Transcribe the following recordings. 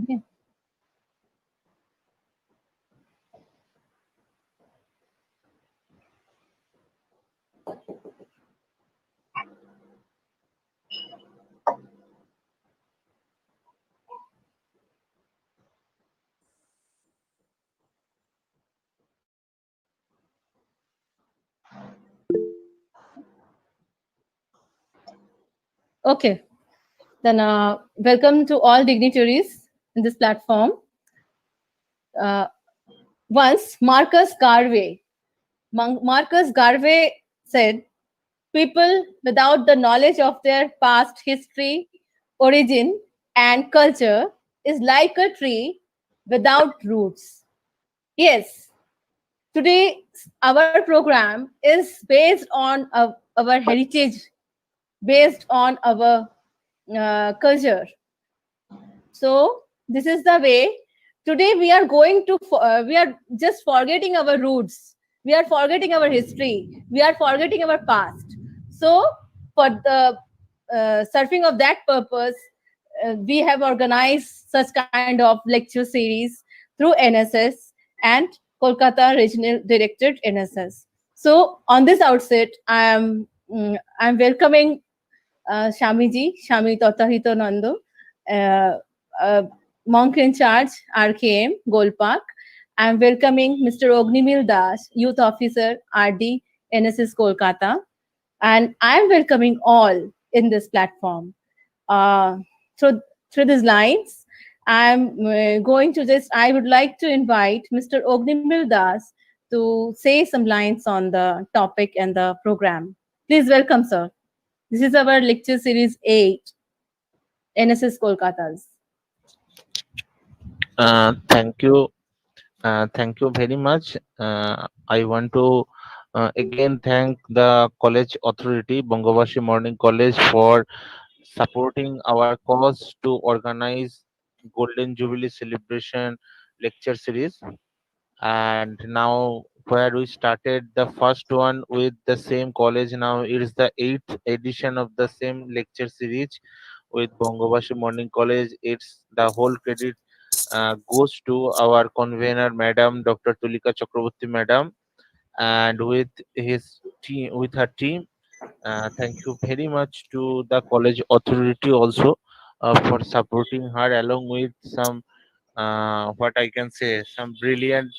Okay. Okay, then welcome to all dignitaries in this platform. Uh, Once Marcus Garvey said, people without the knowledge of their past history, origin, and culture is like a tree without roots. Yes, today our program is based on our heritage, based on our culture. So this is the way. Today we are just forgetting our roots. We are forgetting our history. We are forgetting our past. So for the surfing of that purpose, we have organized such kind of lecture series through NSS and Kolkata Regional Directorate NSS. So on this outset, I'm welcoming Shami Totahito Nando, uh, uh, monk in charge, RKM, Golpark. I'm welcoming Mr. Ognimil Das, Youth Officer, RD, NSS Kolkata. And I'm welcoming all in this platform. Uh, through, through these lines, I would like to invite Mr. Ognimil Das to say some lines on the topic and the program. Please welcome, sir. This is our lecture series 8, NSS Kolkata's. Thank you. Thank you very much. I want to again thank the college authority, Bangabasi Morning College, for supporting our cause to organize Golden Jubilee celebration lecture series. And now, where we started the first one with the same college, now it is the 8th edition of the same lecture series with Bangabasi Morning College. It's the whole credit goes to our convener, Madam Dr. Tulika Chakraborty, Madam, and with her team. Thank you very much to the college authority also for supporting her, along with some what I can say, some brilliant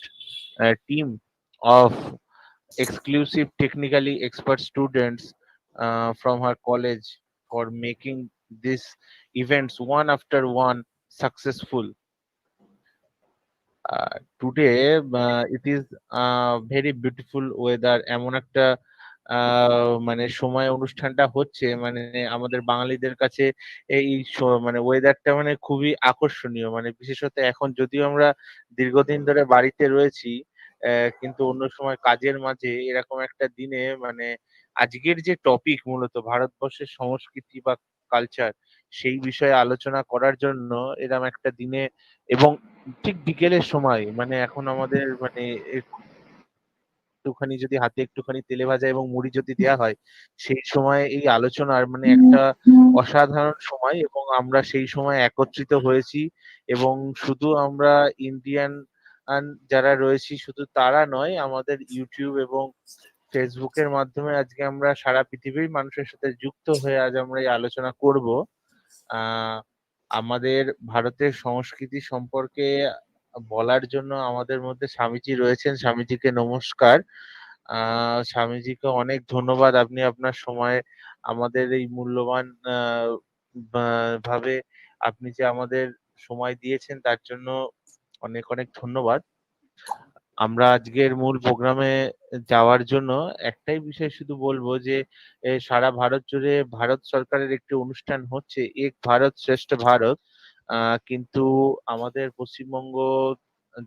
team of exclusive technically expert students from her college for making these events one after one successful. Today it is very beautiful weather, এমন একটা মানে সময় অনুষ্ঠানটা হচ্ছে, মানে আমাদের বাঙালিদের কাছে এই মানে ওয়েদারটা মানে খুবই আকর্ষণীয়, মানে বিশেষত এখন যদিও আমরা দীর্ঘদিন ধরে বাড়িতে রয়েছি, কিন্তু অন্য সময় কাজের মাঝে এরকম একটা দিনে মানে আজকের যে টপিক মূলত ভারতবর্ষের সংস্কৃতি বা কালচার, সেই বিষয়ে আলোচনা করার জন্য এরকম একটা দিনে এবং ঠিক বিকেলের সময়, মানে এখন আমাদের মানে একটুখানি যদি হাতে একটুখানি তেলে ভাজা এবং মুড়ি যদি দেয়া হয়, সেই সময় এই আলোচনার মানে একটা অসাধারণ সময়, এবং আমরা সেই সময় একত্রিত হয়েছি। এবং শুধু আমরা ইন্ডিয়ান যারা রয়েছি শুধু তারা নয়, আমাদের ইউটিউব এবং ফেসবুকের মাধ্যমে আজকে আমরা সারা পৃথিবীর মানুষের সাথে যুক্ত হয়ে আজ আমরা এই আলোচনা করব। আহ আমাদের ভারতের সংস্কৃতি সম্পর্কে বলার জন্য আমাদের মধ্যে স্বামীজি রয়েছেন। স্বামীজিকে নমস্কার। স্বামীজিকে অনেক ধন্যবাদ, আপনি আপনার সময় আমাদের এই মূল্যবান ভাবে আপনি যে আমাদের সময় দিয়েছেন তার জন্য অনেক অনেক ধন্যবাদ। আমরা আজকের মূল প্রোগ্রামে যাওয়ার জন্য একটাই বিষয় শুধু বলবো যে সারা ভারত জুড়ে ভারত সরকারের একটি অনুষ্ঠান হচ্ছে, এক ভারত শ্রেষ্ঠ ভারত। কিন্তু আমাদের পশ্চিমবঙ্গ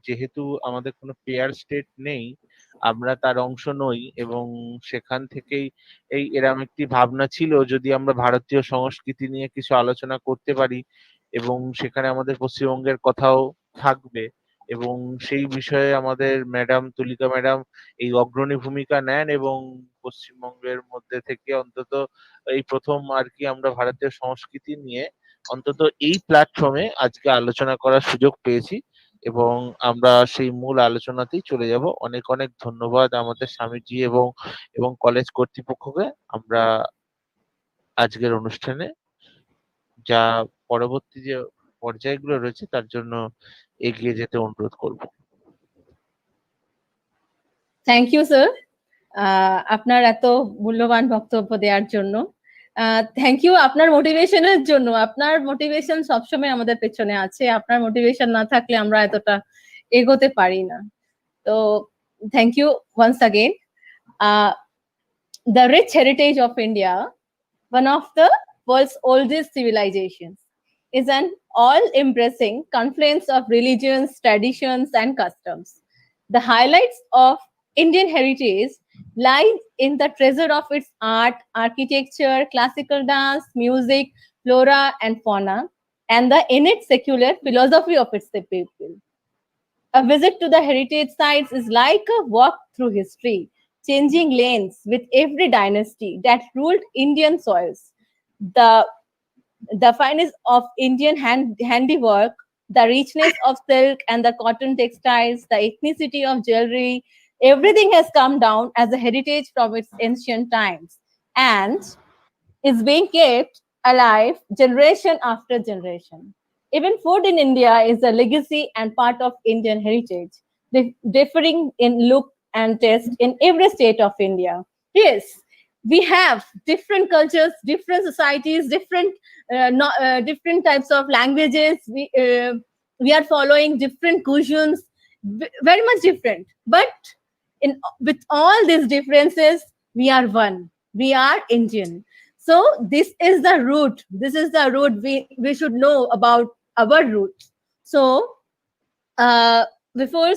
যেহেতু আমাদের কোনো পেয়ার স্টেট নেই, আমরা তার অংশ নই, এবং সেখান থেকেই এরম একটি ভাবনা ছিল যদি আমরা ভারতীয় সংস্কৃতি নিয়ে কিছু আলোচনা করতে পারি, এবং সেখানে আমাদের পশ্চিমবঙ্গের কথাও থাকবে, এবং সেই বিষয়ে আমাদের ম্যাডাম তুলিকা ম্যাডাম এই অগ্রণী ভূমিকা নেন, এবং পশ্চিমবঙ্গের মধ্যে থেকে অন্তত এই প্রথম আর কি আমরা ভারতীয় সংস্কৃতি নিয়ে অন্তত এই প্ল্যাটফর্মে আজকে আলোচনা করার সুযোগ পেয়েছি এবং আমরা সেই মূল আলোচনাতেই চলে যাব। অনেক অনেক ধন্যবাদ আমাদের স্বামীজি এবং এবং কলেজ কর্তৃপক্ষকে। আমরা আজকের অনুষ্ঠানে যা পরবর্তী যে পর্যায়গুলো রয়েছে তার জন্য এগিয়ে যেতে অনুরোধ করব। থ্যাংক ইউ স্যার, আপনার এত মূল্যবান বক্তব্য দেওয়ার জন্য। থ্যাংক ইউ আপনার মোটিভেশনের জন্য। আপনার মোটিভেশন সবসময় আমাদের পেছনে আছে। আপনার মোটিভেশন না থাকলে আমরা এতটা এগোতে পারি না। তো thank you once again. The rich heritage of India, one of the world's oldest civilizations, is an all-embracing confluence of religions, traditions, and customs. The highlights of Indian heritage lie in the treasure of its art, architecture, classical dance, music, flora and fauna, and the innate secular philosophy of its people. A visit to the heritage sites is like a walk through history, changing lanes with every dynasty that ruled Indian soils. The, the finest of Indian handiwork, the richness of silk and the cotton textiles, the ethnicity of jewelry, everything has come down as a heritage from its ancient times and is being kept alive generation after generation. Even food in India is a legacy and part of Indian heritage, differing in look and taste in every state of India. Yes, we have different cultures, different societies, different types of languages. We are following different cuisines, very much different. But with all these differences, we are one. We are Indian. So this is the root. This is the root. We should know about our roots. So uh, before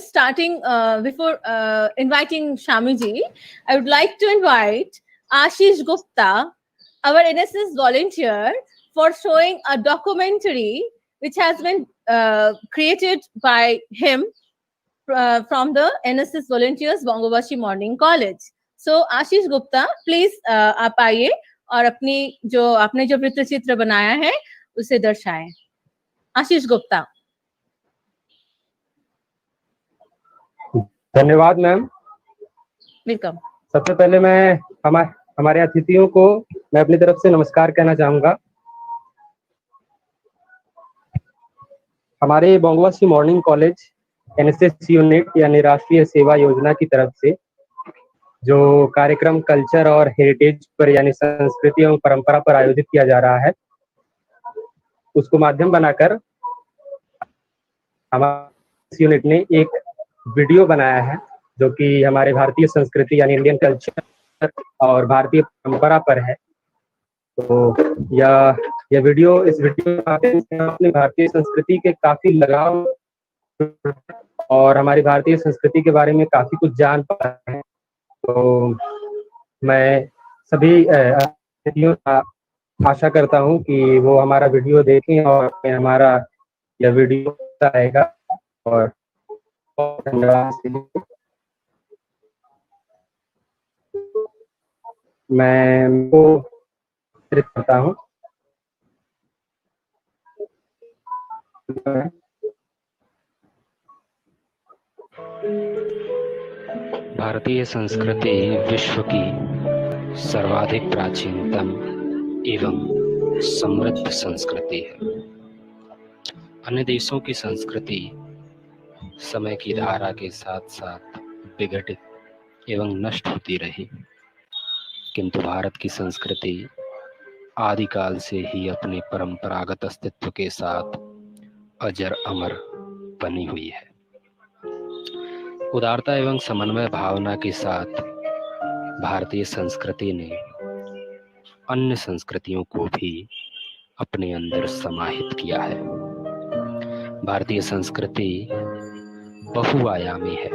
inviting Shamiji, I would like to invite Ashish Gupta, our NSS volunteer, for showing a documentary which has been created by him from the NSS volunteers Bangabasi Morning College. So Ashish Gupta please आप आइए और आपने जो वृत्तचित्र बनाया है उसे दर्शाएं। आशीष गुप्ता। धन्यवाद मैम। वेलकम। सबसे पहले मैं हमारे अतिथियों को मैं अपनी तरफ से नमस्कार कहना चाहूंगा। हमारे Bangabasi morning college NSS unit यानी राष्ट्रीय सेवा योजना की तरफ से जो कार्यक्रम कल्चर और हेरिटेज पर यानी संस्कृति एवं परंपरा पर आयोजित किया जा रहा है, उसको माध्यम बनाकर हमारे यूनिट ने एक वीडियो बनाया है जो कि हमारे भारतीय संस्कृति यानी इंडियन कल्चर और भारतीय परंपरा पर है। तो यह वीडियो इस वीडियो में अपनी भारतीय संस्कृति के काफी लगाव और हमारी भारतीय संस्कृति के बारे में काफी कुछ जान पा रहे हैं। तो मैं सभी अतिथियों का आशा करता हूं कि वो हमारा वीडियो देखें और हमारा यह वीडियो रहेगा। और धन्यवाद। मैं को करता हूँ। भारतीय संस्कृति विश्व की सर्वाधिक प्राचीनतम एवं समृद्ध संस्कृति है। अन्य देशों की संस्कृति समय की धारा के साथ साथ विघटित एवं नष्ट होती रही, किंतु भारत की संस्कृति आदिकाल से ही अपने परंपरागत अस्तित्व के साथ अजर अमर बनी हुई है। उदारता एवं समन्वय भावना के साथ भारतीय संस्कृति ने अन्य संस्कृतियों को भी अपने अंदर समाहित किया है। भारतीय संस्कृति बहुआयामी है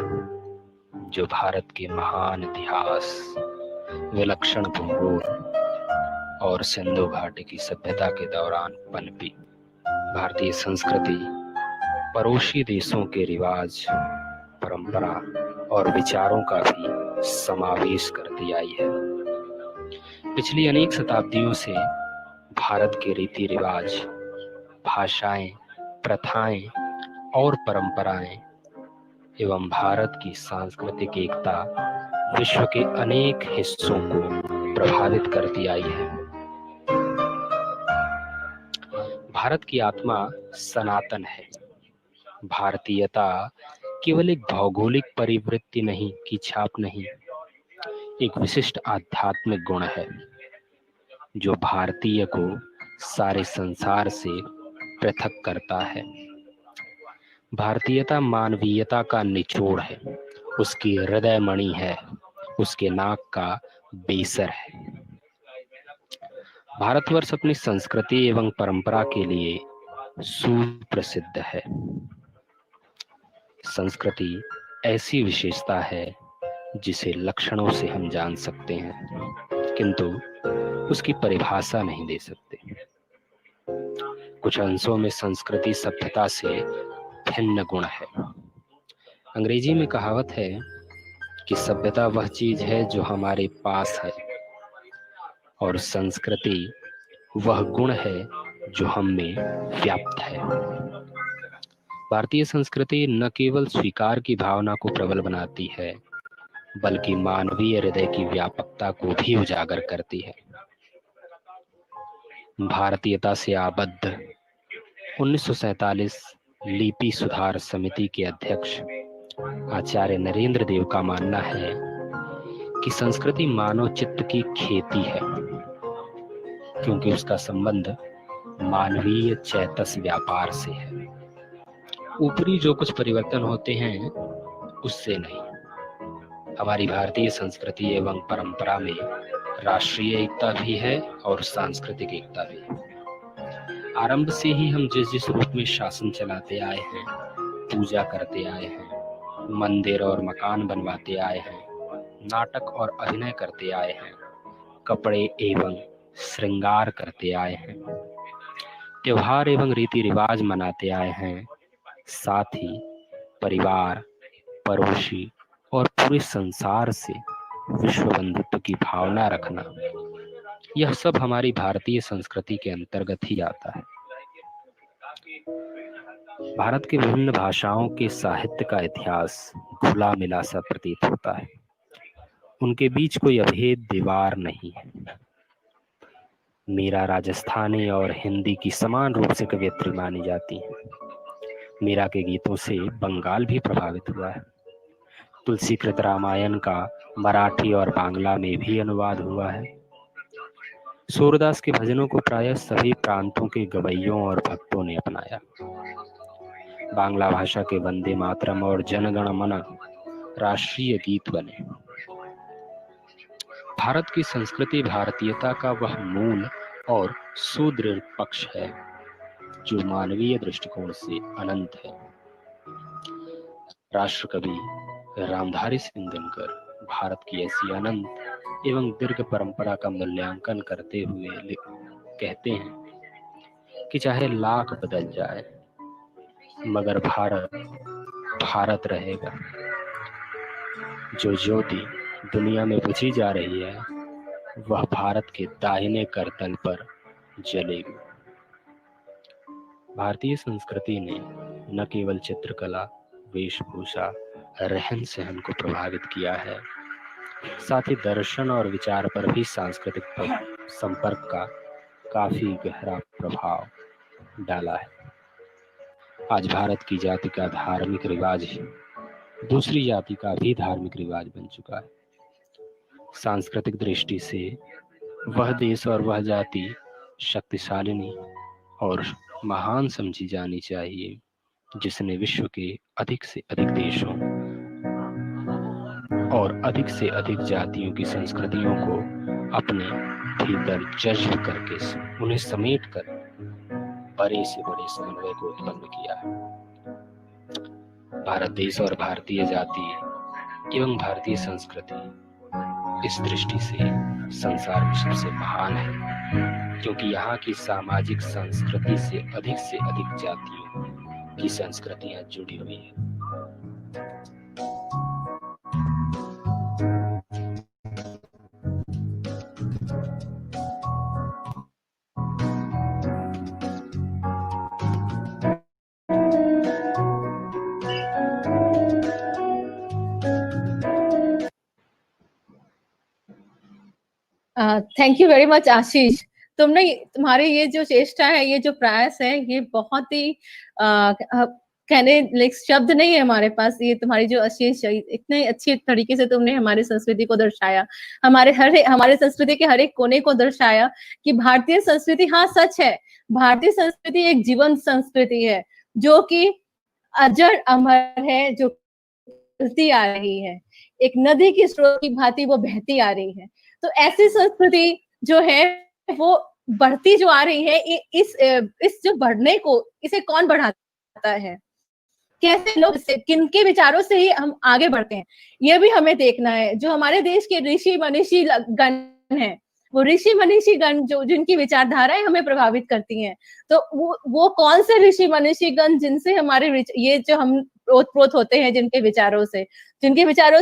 जो भारत के महान इतिहास, विलक्षण भूगोल और सिंधु घाटी की सभ्यता के दौरान पनपी। भारतीय संस्कृति पड़ोसी देशों के रिवाज, परंपरा और विचारों का भी समावेश करती आई है। पिछली अनेक शताब्दियों से भारत के रीति रिवाज भाषाएं, प्रथाएं और परंपराएं एवं भारत की सांस्कृतिक एकता विश्व के अनेक हिस्सों को प्रभावित करती आई है। भारत की आत्मा सनातन है। भारतीयता केवल एक भौगोलिक परिवृत्ति नहीं की छाप नहीं, एक विशिष्ट आध्यात्मिक गुण है जो भारतीय को सारे संसार से पृथक करता है। भारतीयता मानवीयता का निचोड़ है, उसकी हृदय मणि है, उसके नाक का बेसर है। भारतवर्ष अपनी संस्कृति एवं परंपरा के लिए सुप्रसिद्ध है। संस्कृति ऐसी विशेषता है जिसे लक्षणों से हम जान सकते हैं, किंतु उसकी परिभाषा नहीं दे सकते। कुछ अंशों में संस्कृति सभ्यता से भिन्न गुण है। अंग्रेजी में कहावत है कि सभ्यता वह चीज है जो हमारे पास है और संस्कृति वह गुण है जो हम में व्याप्त है। भारतीय संस्कृति न केवल स्वीकार की भावना को प्रबल बनाती है, बल्कि मानवीय हृदय की व्यापकता को भी उजागर करती है। भारतीयता से आबद्ध 1947 लिपि सुधार समिति के अध्यक्ष आचार्य नरेंद्र देव का मानना है कि संस्कृति मानव चित्त की खेती है, क्योंकि उसका संबंध मानवीय चैतस व्यापार से है। ऊपरी जो कुछ परिवर्तन होते हैं उससे नहीं। हमारी भारतीय संस्कृति एवं परंपरा में राष्ट्रीय एकता भी है और सांस्कृतिक एकता भी है। आरंभ से ही हम जिस जिस रूप में शासन चलाते आए हैं, पूजा करते आए हैं, मंदिर और मकान बनवाते आए हैं, नाटक और अभिनय करते आए हैं, कपड़े एवं श्रृंगार करते आए हैं, त्योहार एवं रीति रिवाज मनाते आए हैं, साथ ही परिवार, पड़ोसी और पूरे संसार से विश्व बंधुत्व की भावना रखना, यह सब हमारी भारतीय संस्कृति के अंतर्गत ही आता है। भारत के विभिन्न भाषाओं के साहित्य का इतिहास घुला मिला सा प्रतीत होता है। उनके बीच कोई अभेद दीवार नहीं है। मीरा राजस्थानी और हिंदी की समान रूप से कवयित्री मानी जाती है। मीरा के गीतों से बंगाल भी प्रभावित हुआ है। तुलसीकृत रामायण का मराठी और बांग्ला में भी अनुवाद हुआ है। सूरदास के भजनों को प्रायः सभी प्रांतों के गवैयों और भक्तों ने अपनाया। बांग्ला भाषा के वंदे मातरम और जनगण मन राष्ट्रीय गीत बने। भारत की संस्कृति भारतीयता का वह मूल और सुदृढ़ पक्ष है जो मानवीय दृष्टिकोण से अनंत है। राष्ट्रकवि रामधारी सिंह दिनकर भारत की ऐसी अनंत एवं दीर्घ परंपरा का मूल्यांकन करते हुए कहते हैं कि चाहे लाख बदल जाए मगर भारत भारत रहेगा। जो ज्योति दुनिया में बुझी जा रही है वह भारत के दाहिने करतल पर जलेगी। भारतीय संस्कृति ने न केवल चित्रकला, वेशभूषा, रहन सहन को प्रभावित किया है, साथ ही दर्शन और विचार पर भी सांस्कृतिक संपर्क का काफी गहरा प्रभाव डाला है। आज भारत की जाति का धार्मिक रिवाज ही दूसरी जाति का भी धार्मिक रिवाज बन चुका है। सांस्कृतिक दृष्टि से वह देश और वह जाति शक्तिशालिनी और महान समझी जानी चाहिए जिसने विश्व के अधिक से अधिक देशों और अधिक से अधिक जातियों की संस्कृतियों को अपने भीतर जज्ब करके उन्हें समेट कर बड़े से बड़े समन्वय को उत्पन्न किया है। भारत देश और भारतीय जाति एवं भारतीय संस्कृति इस दृष्टि से संसार में सबसे महान है, क्योंकि यहाँ की सामाजिक संस्कृति से अधिक जातियों की संस्कृतियां जुड़ी हुई है। थैंक यू वेरी मच आशीष। तुम्हारे ये जो चेष्टा है, ये जो प्रयास है, ये बहुत ही कहने लाइक शब्द नहीं है हमारे पास। ये तुम्हारी जो आशीष इतने अच्छी तरीके से तुमने हमारी संस्कृति को दर्शाया, हमारे संस्कृति के हर एक कोने को दर्शाया कि भारतीय संस्कृति, हाँ सच है, भारतीय संस्कृति एक जीवंत संस्कृति है जो कि अजर अमर है, जो चलती आ रही है, एक नदी की स्रोत की भांति वो बहती आ रही है। तो ऐसी संस्कृति जो है वो बढ़ती जो आ रही है, इस जो बढ़ने को, इसे कौन बढ़ाता है, कैसे लोग, किनके विचारों से ही हम आगे बढ़ते हैं, ये भी हमें देखना है। जो हमारे देश के ऋषि मनीषी गण हैं, वो ऋषि मनीषी गण जो जिनकी विचारधाराएं हमें प्रभावित करती हैं, तो वो कौन से ऋषि मनीषी गण जिनसे हमारे ये जो हम ओत प्रोत होते हैं, जिनके विचारों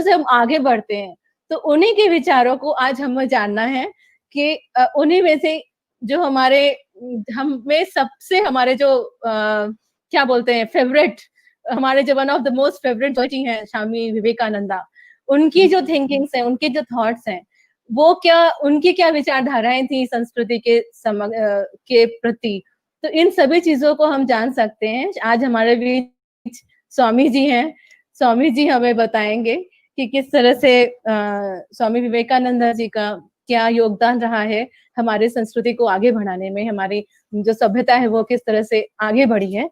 से हम आगे बढ़ते हैं, तो उन्हीं के विचारों को आज हमें जानना है कि उन्हीं में से जो हमें सबसे हमारे जो क्या बोलते हैं फेवरेट, हमारे जो one of the most favourite Joshi हैं स्वामी विवेकानंदा, उनकी जो थिंकिंग्स हैं, उनके जो थॉट्स हैं, उनकी क्या विचारधाराएं थी संस्कृति के प्रति, तो इन सभी चीजों को हम जान सकते हैं। आज हमारे बीच स्वामी जी हैं, स्वामी जी हमें बताएंगे कि किस तरह से स्वामी विवेकानंद जी का क्या योगदान रहा है हमारे संस्कृति को आगे बढ़ाने में, हमारी जो सभ्यता है वो किस तरह से आगे बढ़ी है।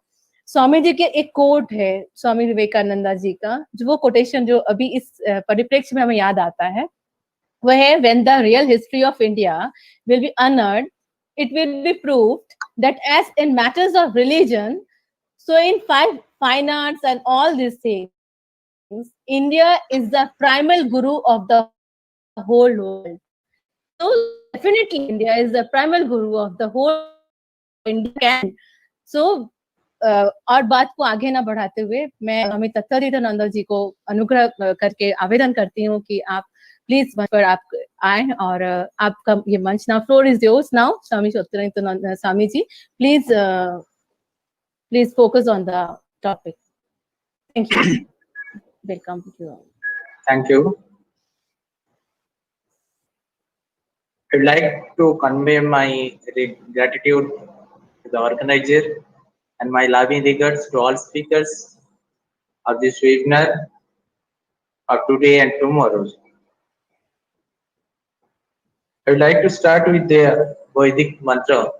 स्वामी जी के एक कोट है स्वामी विवेकानंदा जी का, जो वो कोटेशन जो अभी इस परिप्रेक्ष्य में हमें याद आता है, वह है, when the real history of India will be honoured, it will be proved that as in matters of religion, so in fine arts and all these things, India is the primal guru of the whole world. So definitely India is the primal guru of the whole world. India can. So और बात को आगे ना बढ़ाते हुए मैं स्वामी तत्वदीतानंद जी को अनुग्रह करके आवेदन करती हूँ कि आप प्लीज मंच पर आप आए और आपका ये मंच now, floor is yours now. Swami Tattvaditananda Swami ji, please focus on the topic. Thank you. Welcome to you all. Thank you. I'd like to convey my gratitude to the organizer and my loving regards to all speakers of this webinar of today and tomorrow. I'd like to start with the Vedic mantra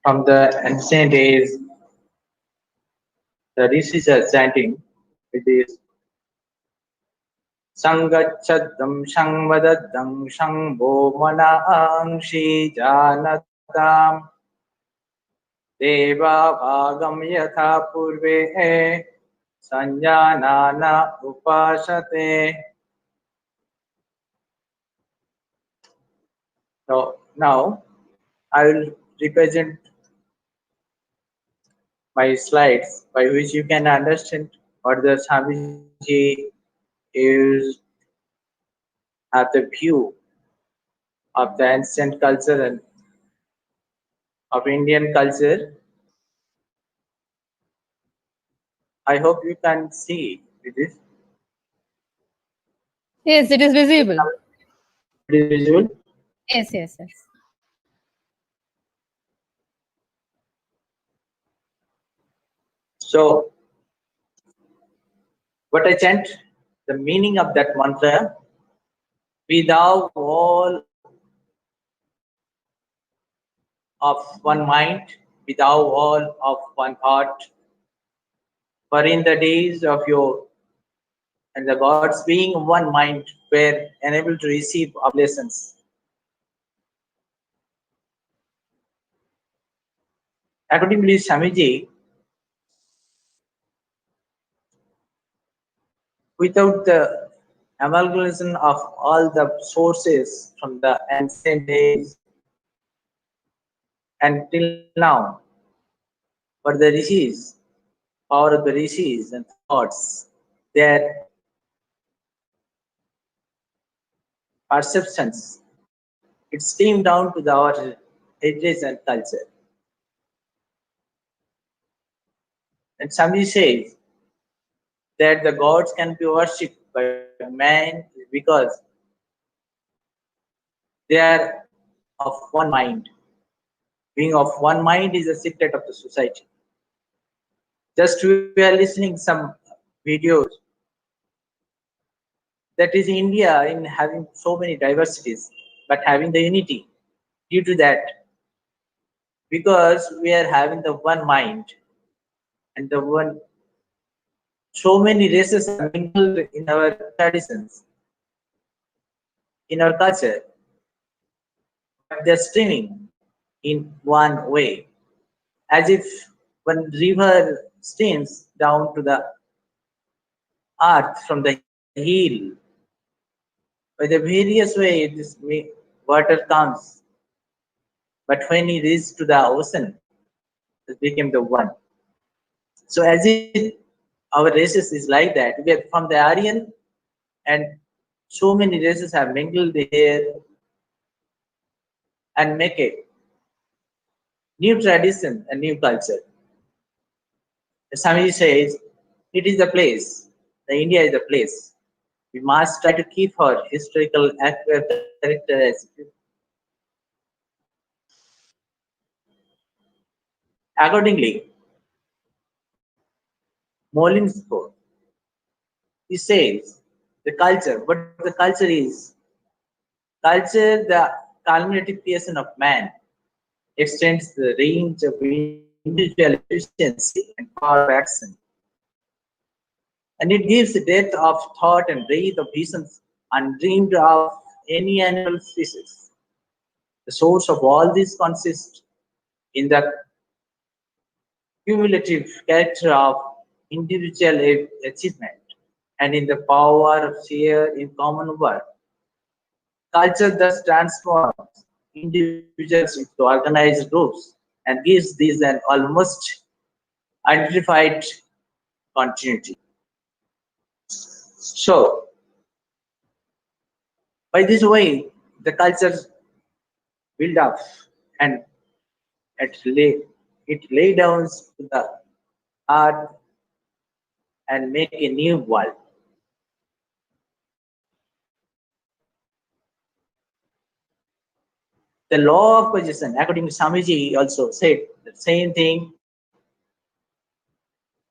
from the ancient days. The rishis are chanting with this Sangachadam Shangvadadam Shangbo Manangshi Janatam Deva Bhagam Yatha Purve Sanjanana Upashate. So now I will represent my slides by which you can understand what the Swamiji is at the view of the ancient culture and of Indian culture. I hope you can see with this. Yes, it is visible. It is visual. Yes. So, what I chant, the meaning of that mantra, be thou all of one mind, be thou all of one heart. For in the days of your and the gods being one mind were enabled to receive oblations. Accordingly, Swamiji, without the amalgamation of all the sources from the ancient days until now, for the rishis, power of the rishis and thoughts, their perceptions, it streamed down to our heritage and culture. And Swami says that the gods can be worshipped by man because They are of one mind. Being of one mind is a secret of the society. Just we are listening some videos that is India in having so many diversities, but having the unity. Due to that, because we are having the one mind and the one, so many races are mingled in our traditions, in our culture, but they're streaming in one way, as if one river streams down to the earth from the hill. By the various way, water comes, but when it reaches to the ocean, it became the one. So as it, our races is like that. We are from the Aryan, and so many races have mingled here and make a new tradition and new culture. Swami says, it is the place. The India is the place. We must try to keep our historical character as accordingly. Molins he says the culture. What the culture is? Culture, the culminative creation of man, extends the range of individual efficiency and power of action. And it gives the depth of thought and breadth of visions undreamed of any animal species. The source of all this consists in the cumulative character of individual achievement and in the power of share in common work. Culture thus transforms individuals into organized groups and gives these an almost identified continuity. So, by this way, the cultures build up and it lay down to the earth and make a new world. The law of possession, according to Swamiji, also said the same thing.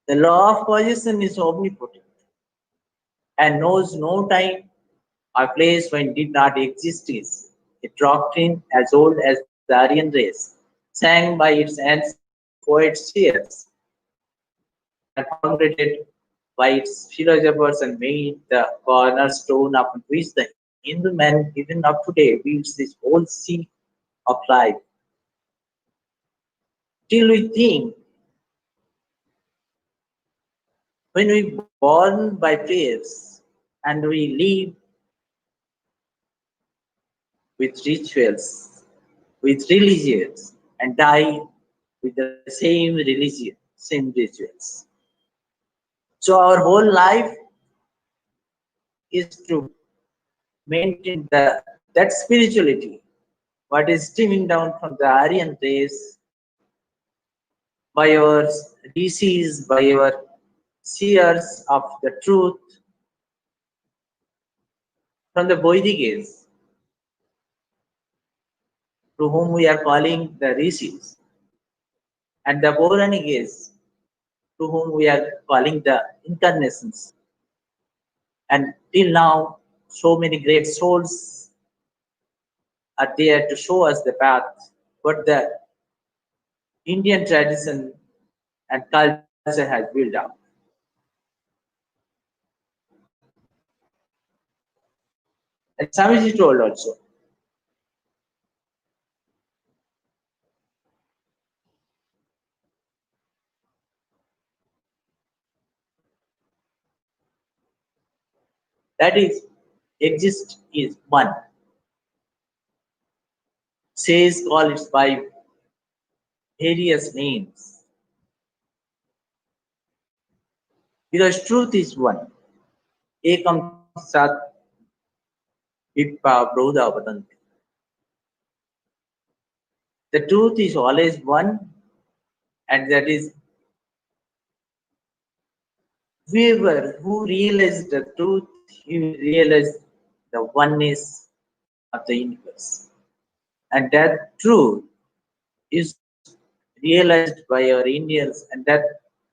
The law of possession is omnipotent and knows no time or place when did not exist is a doctrine as old as the Aryan race, sang by its ancient poet seers, and formulated by its philosophers and made the cornerstone upon which the Hindu man even of today builds this whole sea of life. Till we think, when we born by prayers and we live with rituals, with religions, and die with the same religion, same rituals. So our whole life is to maintain that spirituality, what is streaming down from the Aryan race by our rishis, by our seers of the truth from the Vedic age, to whom we are calling the rishis, and the Puranic age, to whom we are calling the incarnations. And till now, so many great souls are there to show us the path, what the Indian tradition and culture has built up. And Swamiji told also, that is, exist is one. Says call it by various names. Because truth is one. Ekam sat vippa broda vadanti. The truth is always one, and that is whoever who realizes the truth, he will realize the oneness of the universe. and that truth is realized by our Indians, and that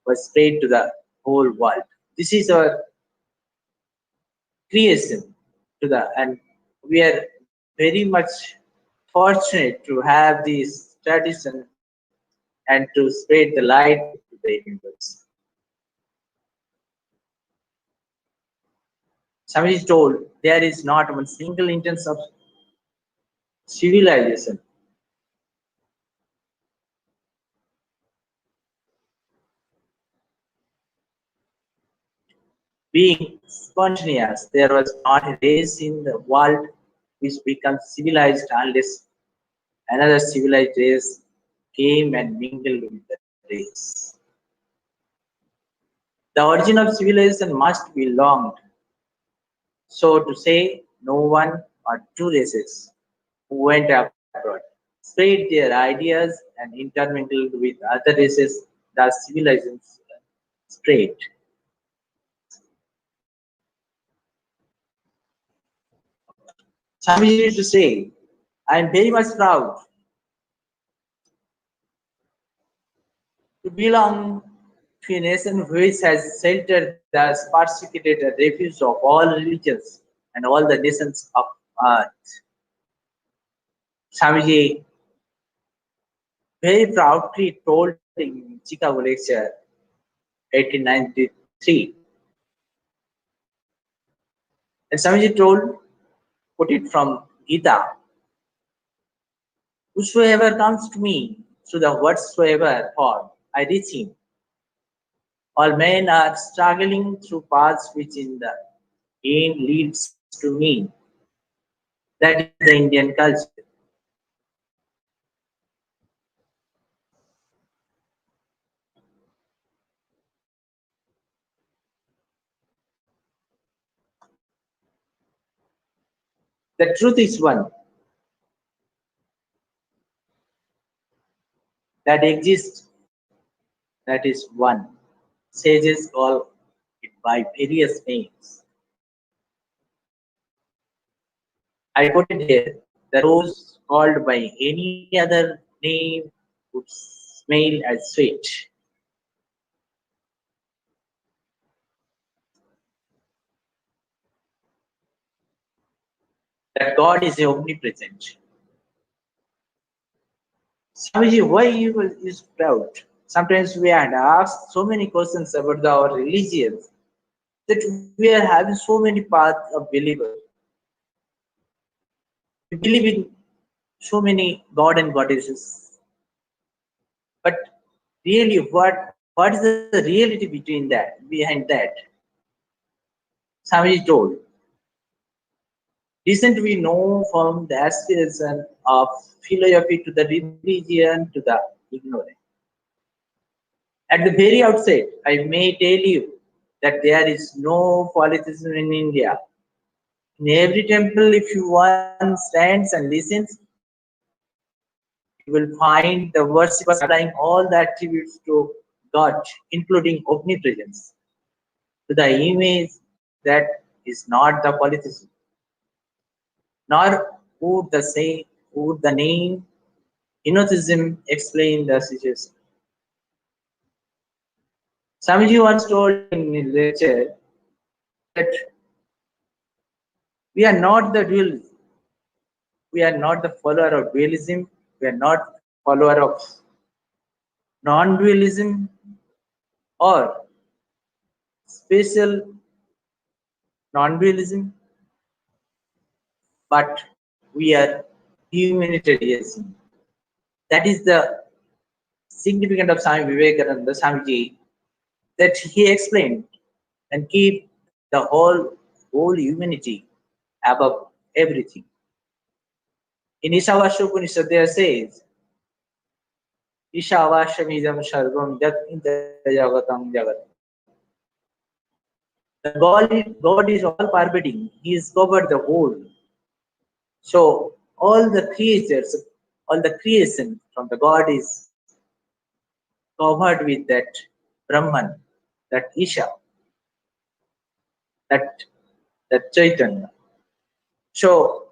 was spread to the whole world. This is our creation to the, and we are very much fortunate to have this tradition and to spread the light to the universe. Swami is told there is not one single instance of civilization being spontaneous. There was not a race in the world which becomes civilized unless another civilized race came and mingled with the race. The origin of civilization must be long, so to say, no one or two races who went abroad, spread their ideas and intermingled with other races, thus civilizations spread. Swamiji used to say, I am very much proud to belong to a nation which has sheltered the persecuted refuge of all religions and all the nations of earth. Swamiji very proudly told in Chicago lecture 1893. And Swamiji told, quote it from Gita, whosoever comes to me through the whatsoever form, I reach him. All men are struggling through paths which in the end leads to me. That is the Indian culture. The truth is one that exists, that is one. Sages call it by various names. I quoted here, the rose called by any other name would smell as sweet. That God is omnipresent. Swamiji, why you is proud? Sometimes we had asked so many questions about our religions that we are having so many paths of believers. We believe in so many god and goddesses, but really, what is the reality between that, behind that? Swamiji told, recent we know from the aspiration of philosophy to the religion to the ignorance. At the very outset, I may tell you that there is no polytheism in India. In every temple, if you one stands and listens, you will find the worshippers applying all the attributes to God, including omnipresence, to the image that is not the polytheism. Nor would the name Enotheism explain the situation. Swamiji once told in his lecture that we are not the dualism. We are not the follower of dualism. We are not follower of non-dualism or spatial non-dualism, but we are humanitarianism. That is the significance of Swami Vivekananda Swamiji, that he explained and keep the whole humanity above everything. In Ishavasya Upanishad there says, Ishavashamidam sarvam jagatam jagat. The God is all pervading. He is covered the whole. So all the creatures, all the creation from the God is covered with that Brahman, that Isha, that that Chaitanya. So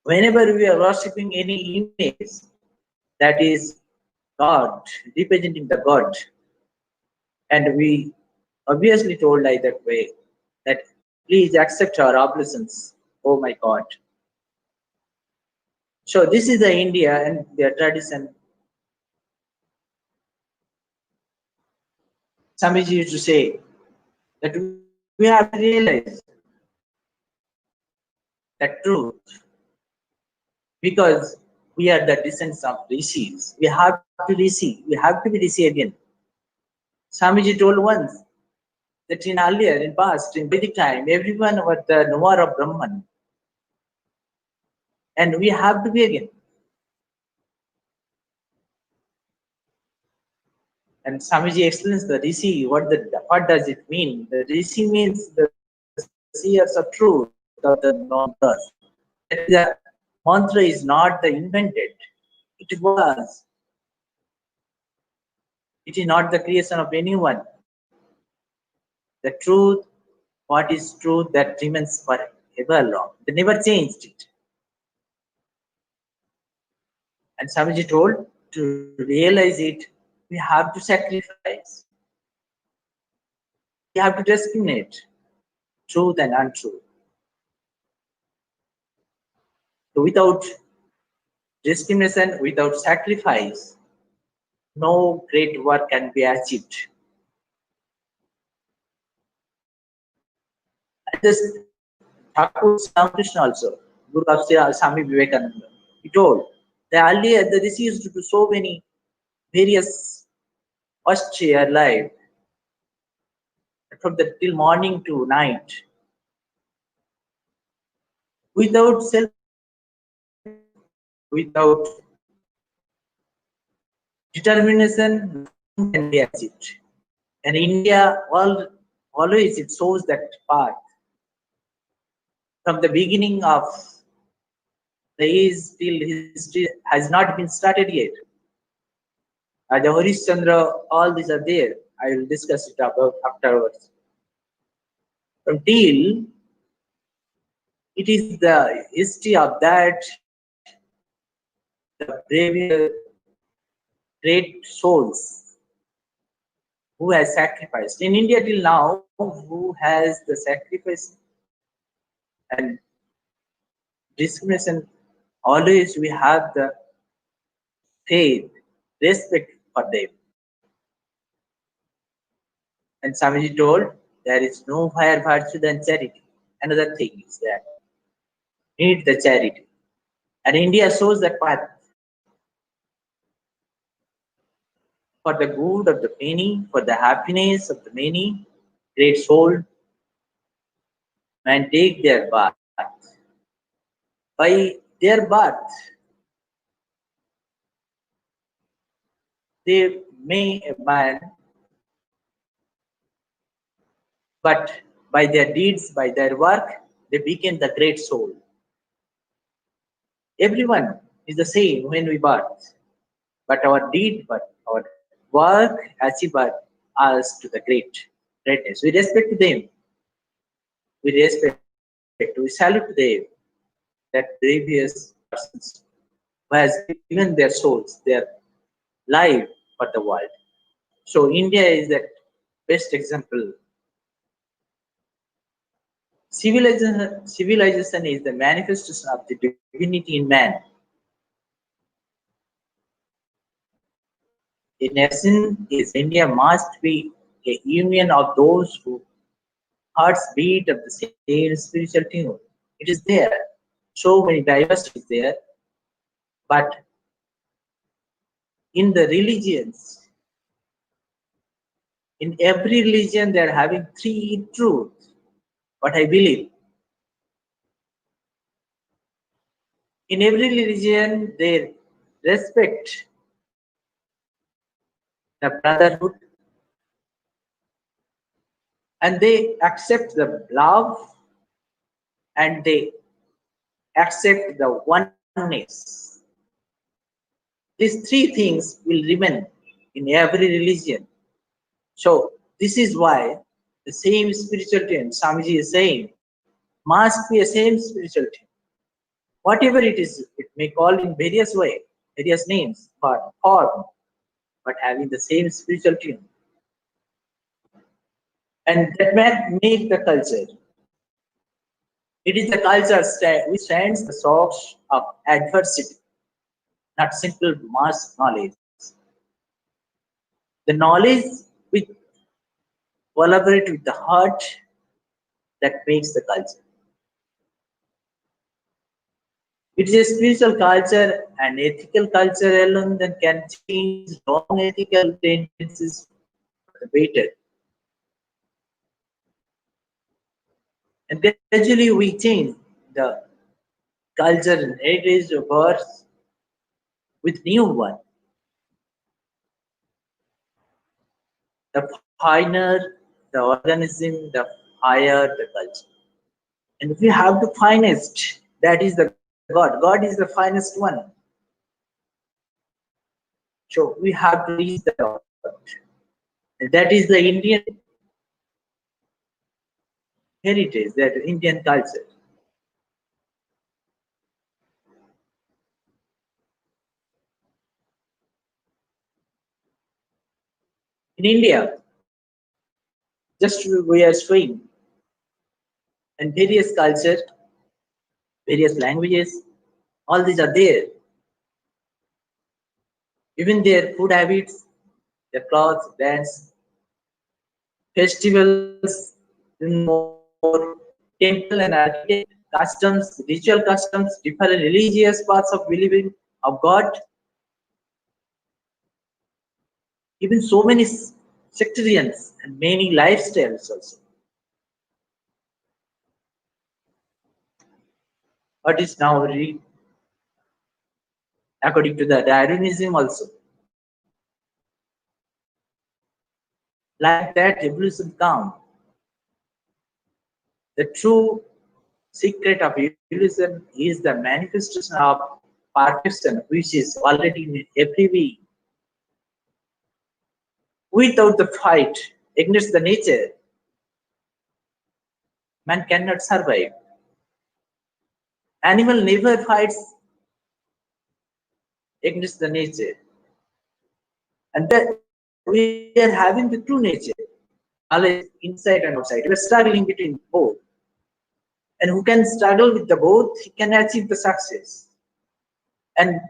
Whenever we are worshipping any image that is God, representing the God, and we obviously told like that way that please accept our oblations, oh my God. So this is the India and their tradition. Swamiji used to say that we have to realize that truth because we are the descendants of rishis. We have to rishi. We have to be rishi again. Swamiji told once that in earlier, in past, in Vedic time, everyone was the knower of Brahman. And we have to be again. And Swamiji explains the rishi, what does it mean? The rishi means the seers of truth of the non-birth. That is the mantra is not the invented. It was. It is not the creation of anyone. The truth, what is truth, that remains forever long. They never changed it. And Swamiji told to realize it, we have to sacrifice. We have to discriminate truth and untruth. So without discrimination, without sacrifice, no great work can be achieved. And this Thakur Ramakrishna also, Guru of Swami Vivekananda, he told that earlier the rishis used to do so many various austere life from the till morning to night without self-sacrifice, without determination, nothing can be achieved. And India always it shows that path from the beginning of the age till history has not been started yet. The Harishchandra, all these are there. I will discuss it about afterwards. From till it is the history of that the braver great souls who has sacrificed. In India till now, who has the sacrifice and discrimination, always we have the faith, respect for them. And Swamiji told, there is no higher virtue than charity. Another thing is that need the charity. And India shows that path for the good of the many, for the happiness of the many, great soul, man take their birth. By their birth, they may a man, but by their deeds, by their work, they became the great soul. Everyone is the same when we birth, but our deed, but our work achieve us to the greatness. We respect them. We respect, we salute them, that previous persons who has given their souls, their life for the world. So India is the best example. Civilization is the manifestation of the divinity in man. A nation is India must be a union of those who hearts beat of the same spiritual tune. It is there. So many diversities there. But in the religions, in every religion, they are having three truths. What I believe. In every religion, they respect the brotherhood and they accept the love and they accept the oneness. These three things will remain in every religion. So this is why the same spiritual team, Swamiji is saying, must be a same spiritual team. whatever it is, it may call in various way, various names for form, but having the same spiritual tune. And that may make the culture. It is the culture which stands the source of adversity, not simple mass knowledge. The knowledge which collaborate with the heart that makes the culture. It is a spiritual culture and ethical culture alone that can change wrong ethical tendencies for the better. And gradually we change the culture and heritage of ours with new one. The finer the organism, the higher the culture. And we have the finest, that is the God. God is the finest one. So we have to reach the God. And that is the Indian heritage, that Indian culture. In India, just we are showing, and various cultures, various languages, all these are there. Even their food habits, their clothes, dance, festivals, more temple and architect, customs, ritual customs, different religious paths of believing of God, even so many sectarians and many lifestyles also. What is now according to the Darwinism also. Like that evolution come. The true secret of evolution is the manifestation of perfection which is already in every being. Without the fight against the nature, man cannot survive. Animal never fights against the nature. And that we are having the true nature, knowledge inside and outside. We are struggling between both. And who can struggle with the both, he can achieve the success. And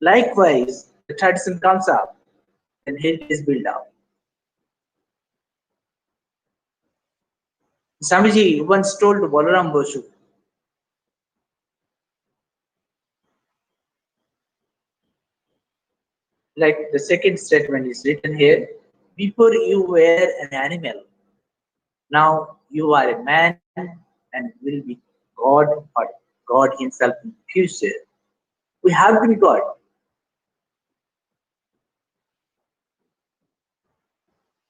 likewise, the tradition comes up and heritage build up. Swamiji once told Balaram Bosu, like the second statement is written here, before you were an animal, now you are a man and will be God or God himself in future. We have been God.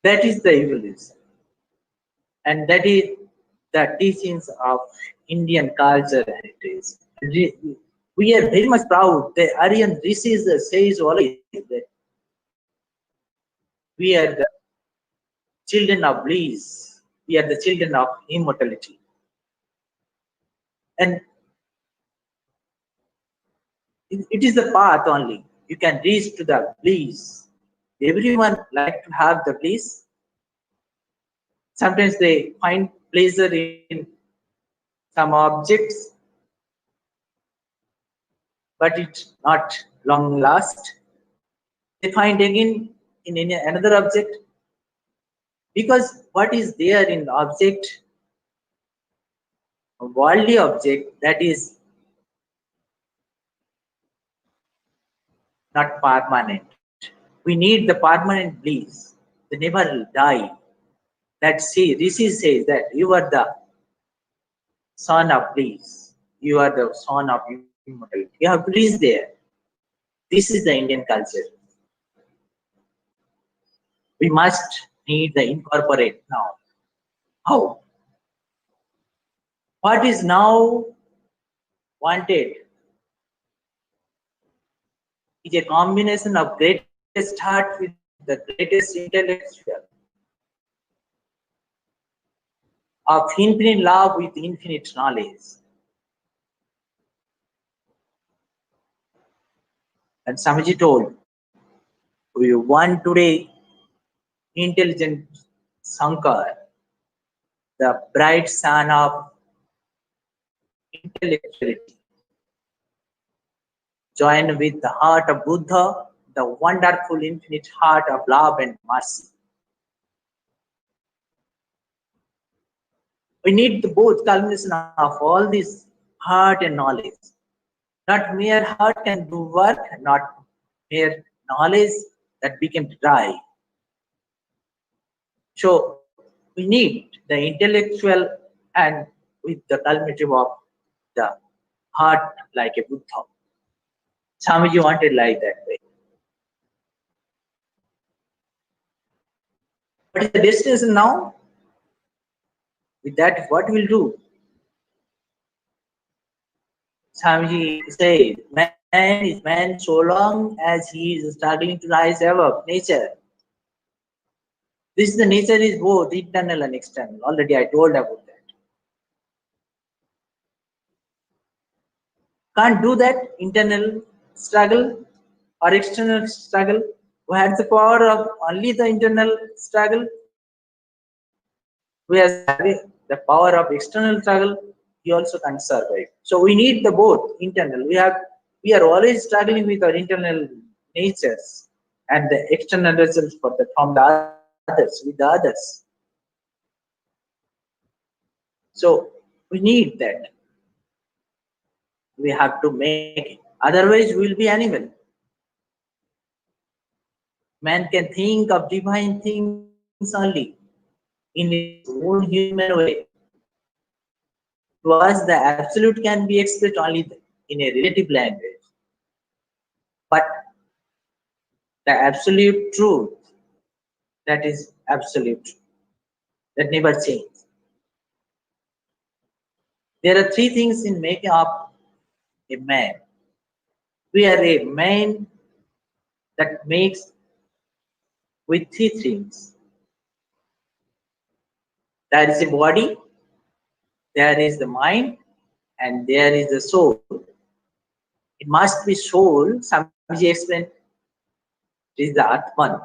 That is the evolution. And that is the teachings of Indian culture and heritage. We are very much proud. The Aryan rishis says always that we are the children of bliss. We are the children of immortality. And it is the path only. You can reach to the bliss. Everyone like to have the bliss. Sometimes they find pleasure in some objects, but it not long last. They find again in another object, because what is there in the object, a worldly object, that is not permanent. We need the permanent bliss. They never die. That see, Rishi says that you are the son of bliss. You are the son of immortality. You have to reach there. This is the Indian culture. We must need the incorporate now. How? What is now wanted is a combination of greatest heart with the greatest intellectual, of infinite love with infinite knowledge. And Swamiji told, we want today intelligent Sankar, the bright sun of intellectuality, joined with the heart of Buddha, the wonderful infinite heart of love and mercy. We need the both culmination of all this heart and knowledge. Not mere heart can do work, not mere knowledge that became dry. So we need the intellectual and with the culminative of the heart like a Buddha. Swamiji wanted like that way. What is the destination now? With that, what we'll do? Swamiji says, man is man so long as he is struggling to rise above nature. This the nature is both internal and external. Already I told about that. Can't do that internal struggle or external struggle. Who has the power of only the internal struggle? Who has the power of external struggle? He also can't survive. So we need the both internal. We are always struggling with our internal natures and the external results for the from the others with the others. So we need that. We have to make it. Otherwise, we will be animal. Man can think of divine things only in his own human way. To us, the absolute can be expressed only in a relative language. But the absolute truth, that is absolute, that never changes. There are three things in making up a man. We are a man that makes with three things. There is a body, there is the mind, and there is the soul. It must be soul. Swamiji explained, it is the Atman.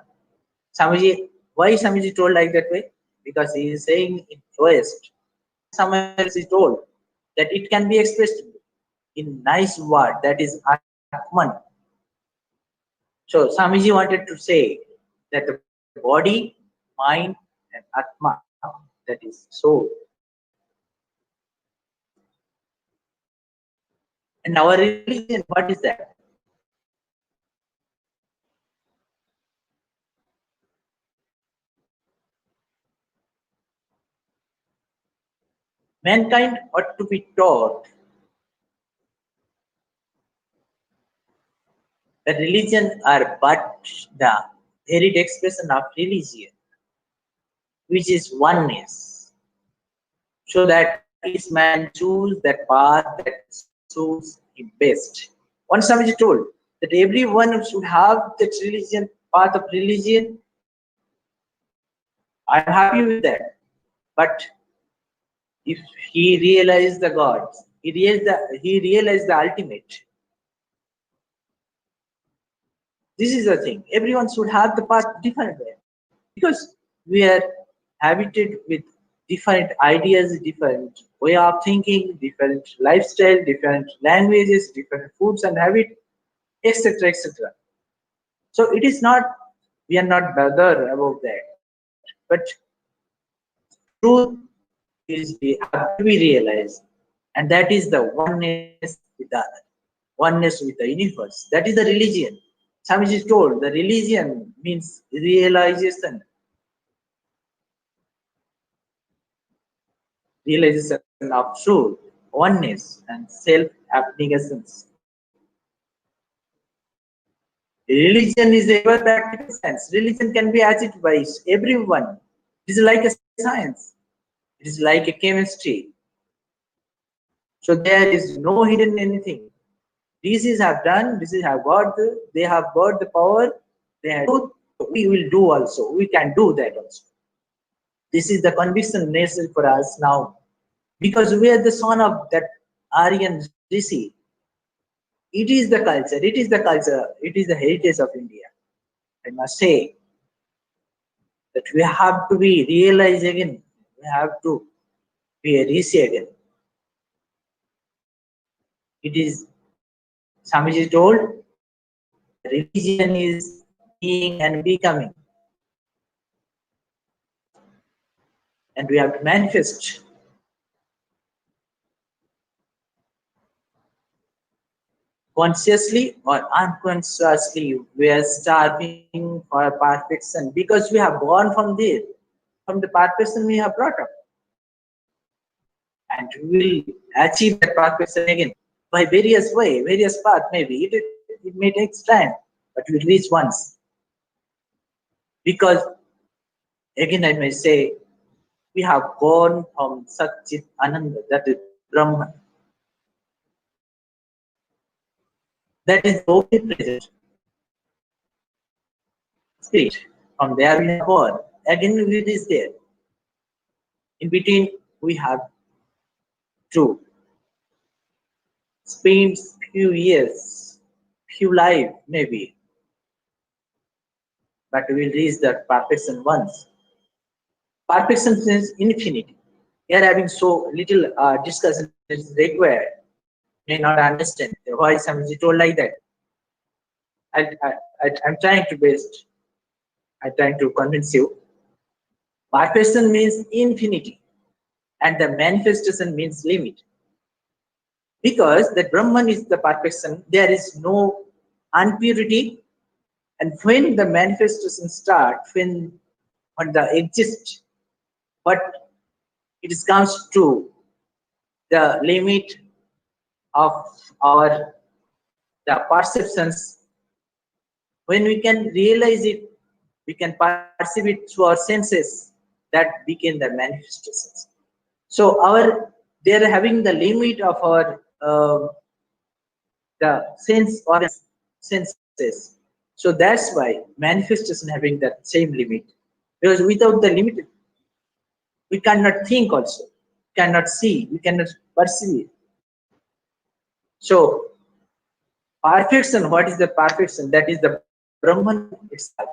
Swamiji, why Swamiji told like that way? Because he is saying in West, somewhere else he told that it can be expressed in nice word, that is Atman. So Swamiji wanted to say that the body, mind, and Atma, that is soul. And our religion, what is that? Mankind ought to be taught that religion are but the varied expression of religion, which is oneness, so that each man choose that path that suits him best. One Swamiji told that everyone should have that religion, path of religion. I'm happy with that. But if he realized the God, he realized the ultimate. This is the thing. Everyone should have the path different way. Because we are habited with different ideas, different way of thinking, different lifestyle, different languages, different foods and habit, etc., etc. So it is not, we are not bother about that, but truth is we have to be realized, and that is the oneness with the other, oneness with the universe. That is the religion. Swamiji told the religion means realization, realization of truth, oneness, and self-abnegations. Religion is a ever practical science. Religion can be achieved by everyone. It is like a science. It is like a chemistry. So there is no hidden anything. These is have done. This is have got. They have got the power. They have. We will do also. We can do that also. This is the conviction necessary for us now, because we are the son of that Aryan Rishi. It is the culture, it is the culture, it is the heritage of India. I must say that we have to be realized again. We have to be a Rishi again. It is, Swamiji told, the religion is being and becoming, and we have to manifest. Consciously or unconsciously, we are starving for perfection because we have born from there, from the perfection we have brought up. And we will achieve that perfection again by various way, various path maybe. It may take time, but we will reach once. Because again I may say, we have born from Satchit Ananda, that is Brahman. That is the omnipresent spirit. From there we have born. Again we reach there. In between we have to spend few years, few life maybe, but we will reach that perfection once. Perfection is infinity. We are having so little discussion is required. May not understand why Swamiji told like that. I'm trying to best. I'm trying to convince you. Perfection means infinity, and the manifestation means limit. Because the Brahman is the perfection, there is no impurity, and when the manifestation starts, when the exist, but it comes to the limit of our the perceptions, when we can realize it, we can perceive it through our senses, that became the manifestations. So our they are having the limit of our the sense organs, senses. So that's why manifestation having that same limit. Because without the limit, we cannot think also, cannot see, we cannot perceive. So perfection, what is the perfection? That is the Brahman itself.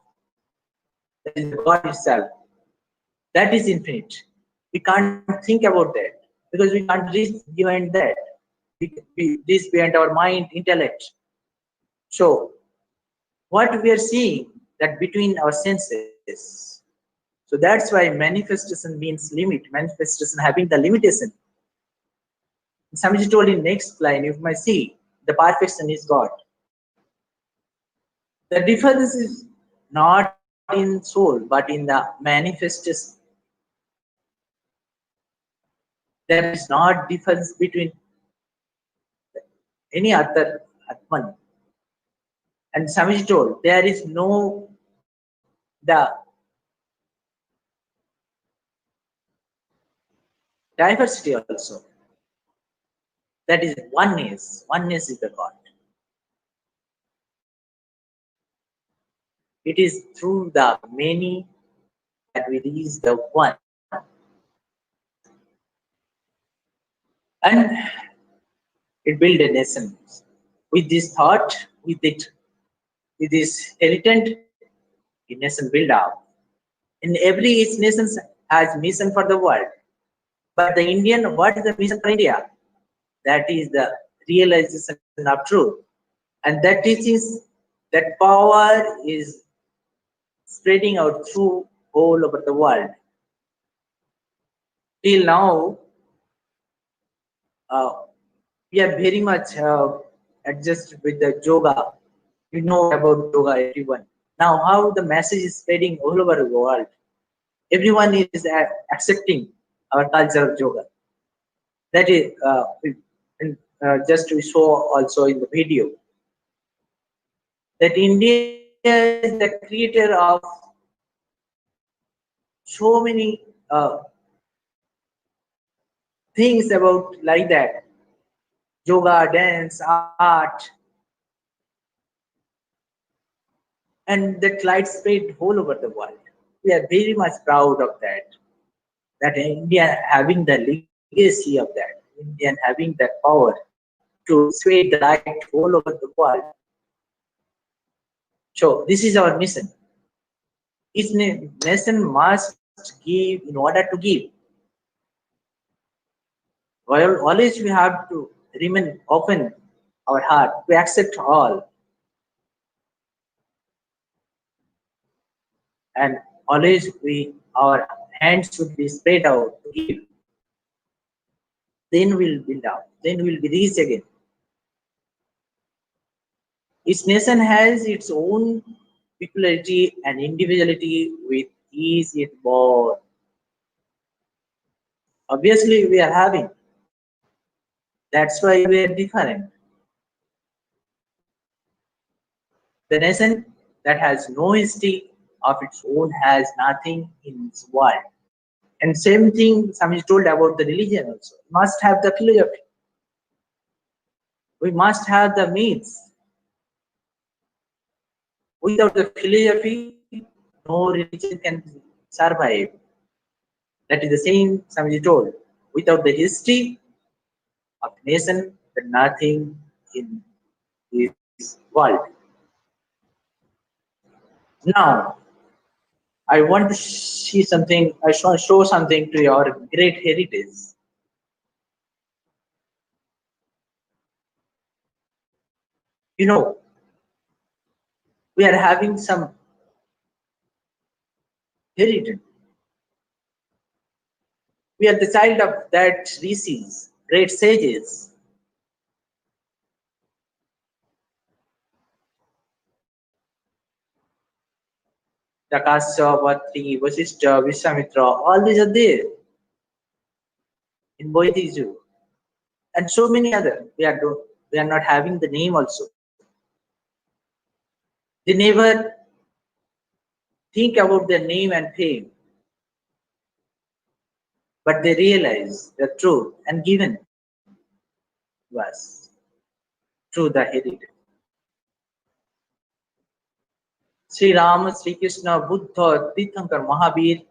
That is the God itself. That is infinite. We can't think about that because we can't reach behind that. We reach beyond our mind, intellect. So what we are seeing that between our senses. So that's why manifestation means limit. Manifestation having the limitation. Swamiji told in next line, you might see the perfection is God. The difference is not in soul, but in the manifestation. There is not difference between any other Atman. And Swamiji told there is no the diversity also. That is oneness. Oneness is the God. It is through the many that we reach the one. And it build a nation. With this thought, with this intent, a nation build up. In every each nation has mission for the world. But the Indian, what is the mission for India? That is the realization of truth. And that teaches that power is spreading out through all over the world. Till now, uh, we are very much adjusted with the yoga. We know about yoga, everyone. Now, how the message is spreading all over the world. Everyone is accepting our culture of yoga. That is, and, just we saw also in the video that India is the creator of so many things about like that, yoga, dance, art, and that light spread all over the world. We are very much proud of that India having the legacy of that, Indian having that power to spread the light all over the world. So this is our mission. Each nation must give in order to give. While always we have to remain open our heart to accept all, and always our hands should be spread out to give. Then we'll build up. Then we'll be rich again. Each nation has its own peculiarity and individuality with each it born. Obviously, we are having. That's why we are different. The nation that has no history of its own has nothing in its world. And same thing Sami told about the religion also. We must have the philosophy. We must have the myths. Without the philosophy, no religion can survive. That is the same Sami told. Without the history of the nation, then nothing in this world. Now, I want to see something, I want to show something to your great heritage. You know, we are having some heritage. We are the child of that rishis, great sages. The Kasya, Vatri, Vasishtha, Vishwamitra, all these are there in Bodhiju. And so many other. We are not having the name also. They never think about their name and fame, but they realize the truth and given to us through the heritage. Sri Rama, Sri Krishna, Buddha, Tirthankar, Mahavir,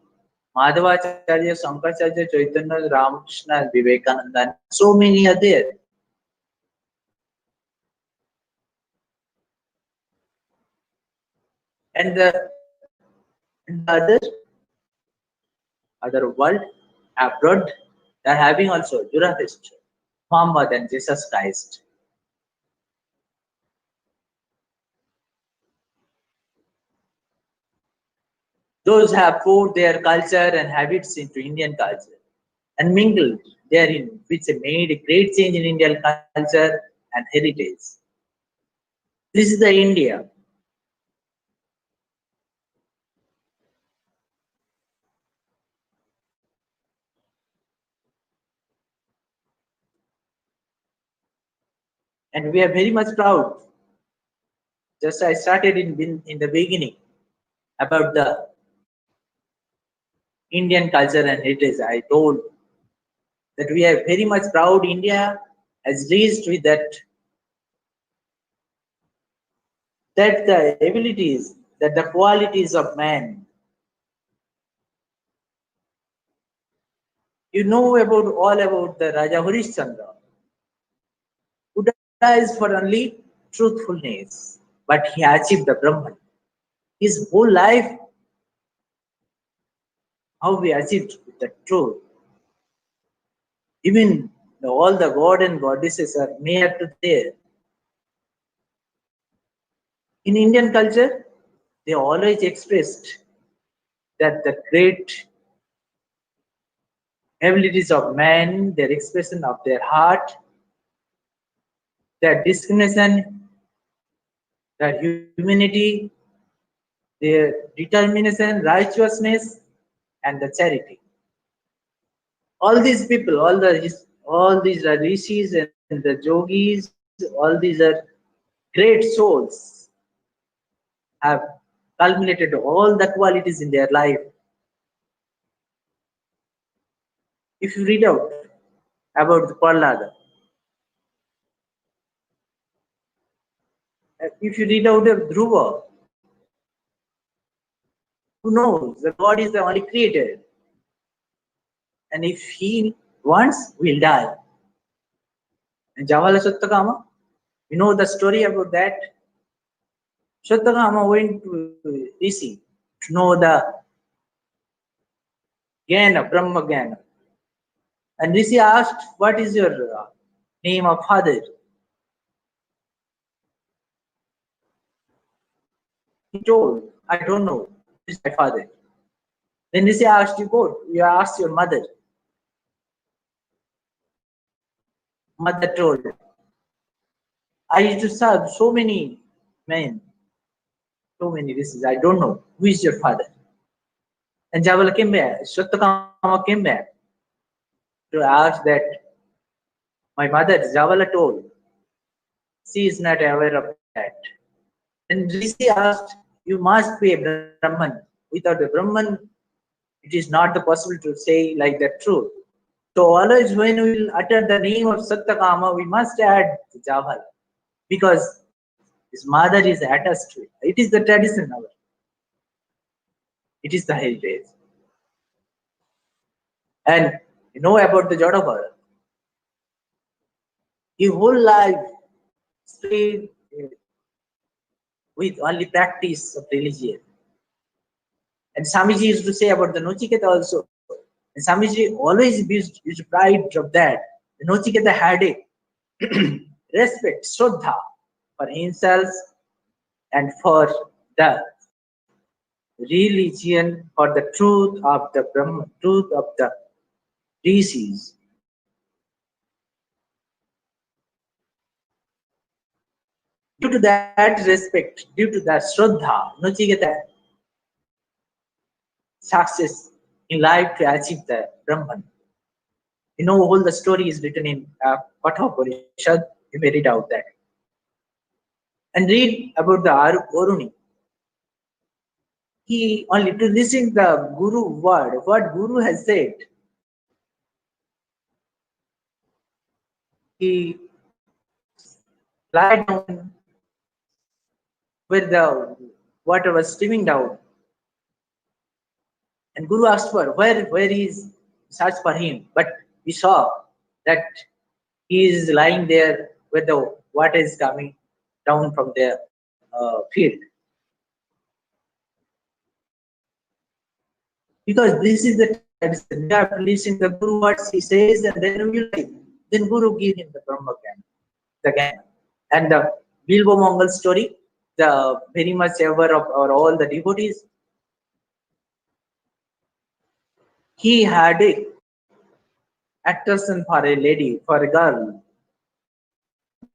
Madhavacharya, Shankaracharya, Chaitanya, Ramakrishna, Vivekananda, and so many are there. And the other world, abroad, they are having also Zoroaster, Muhammad, and Jesus Christ. Those have poured their culture and habits into Indian culture and mingled therein, which made a great change in Indian culture and heritage. This is the India. And we are very much proud. Just I started in the beginning about the Indian culture and heritage. I told that we are very much proud. India has reached with that the abilities, that the qualities of man. You know about all about the Raja Harishchandra, who dies for only truthfulness, but he achieved the Brahman. His whole life, how we achieved the truth. Even all the god and goddesses are near to there. In Indian culture, they always expressed that the great abilities of man, their expression of their heart, their discrimination, their humanity, their determination, righteousness, and the charity. All these people, all these are rishis and the yogis, all these are great souls, have culminated all the qualities in their life. If you read out about the Parlada, if you read out of Dhruva, who knows the God is the only creator, and if he wants, we'll die. And Jawaharlal Satyakama, you know the story about that? Satyakama went to Rishi to know the Jnana, Brahma Jnana. And Rishi asked, what is your name of father? He told, I don't know. Who is my father? Then Rishi asked, you asked your mother. Mother told, I used to serve so many men, so many rishis. I don't know. Who is your father? And Javala came back. Satyakama came back to ask that my mother, Javala told, she is not aware of that. Then Rishi asked, you must be a Brahman. Without a Brahman, it is not possible to say like that truth. So always when we will utter the name of Satyakama, we must add Javala, because his mother is attached to it. It is the tradition now. It is the heritage. And you know about the Jodhapur. His whole life stayed with only practice of religion. And Swamiji used to say about the Nochiketa also. And Swamiji always used pride of that. The Nochiketa had a respect, Shraddha for himself and for the religion, for the truth of the Brahma, truth of the rishis. Due to that respect, due to that Shraddha, Nochiketa success in life to achieve the Brahman. You know, all the story is written in Katha. You may read out that. And read about the Aruni. He only to listen the Guru word, what Guru has said. He lied down where the water was streaming down. And Guru asked for where he is, search for him. But we saw that he is lying there where the water is coming down from the field. Because this is the tradition. We have to listen to the Guru what he says, and then we will like. Then Guru give him the Brahma Gyan, the Gyan. And the Bilbo Mongol story, the very much ever of all the devotees, he had a attraction for a lady, for a girl.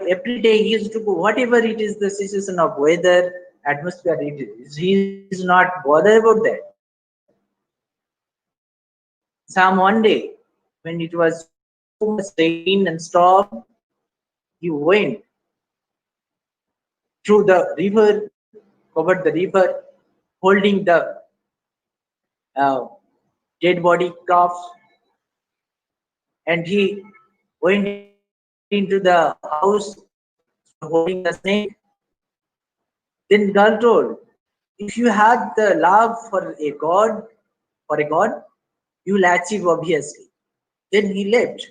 Every day he used to go, whatever it is the situation of weather, atmosphere, he is not bothered about that. Some one day, when it was so much rain and storm, he went through the river, covered the river, holding the uh, dead body crops, and he went into the house holding the snake. Then God told, if you have the love for a God, you will achieve obviously. Then he left,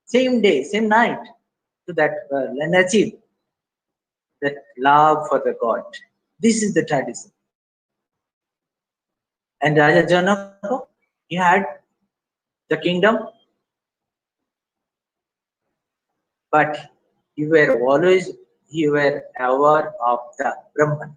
same day, same night, to that and achieved that love for the God. This is the tradition. And Raja Janaka, he had the kingdom, but you were aware of the Brahman.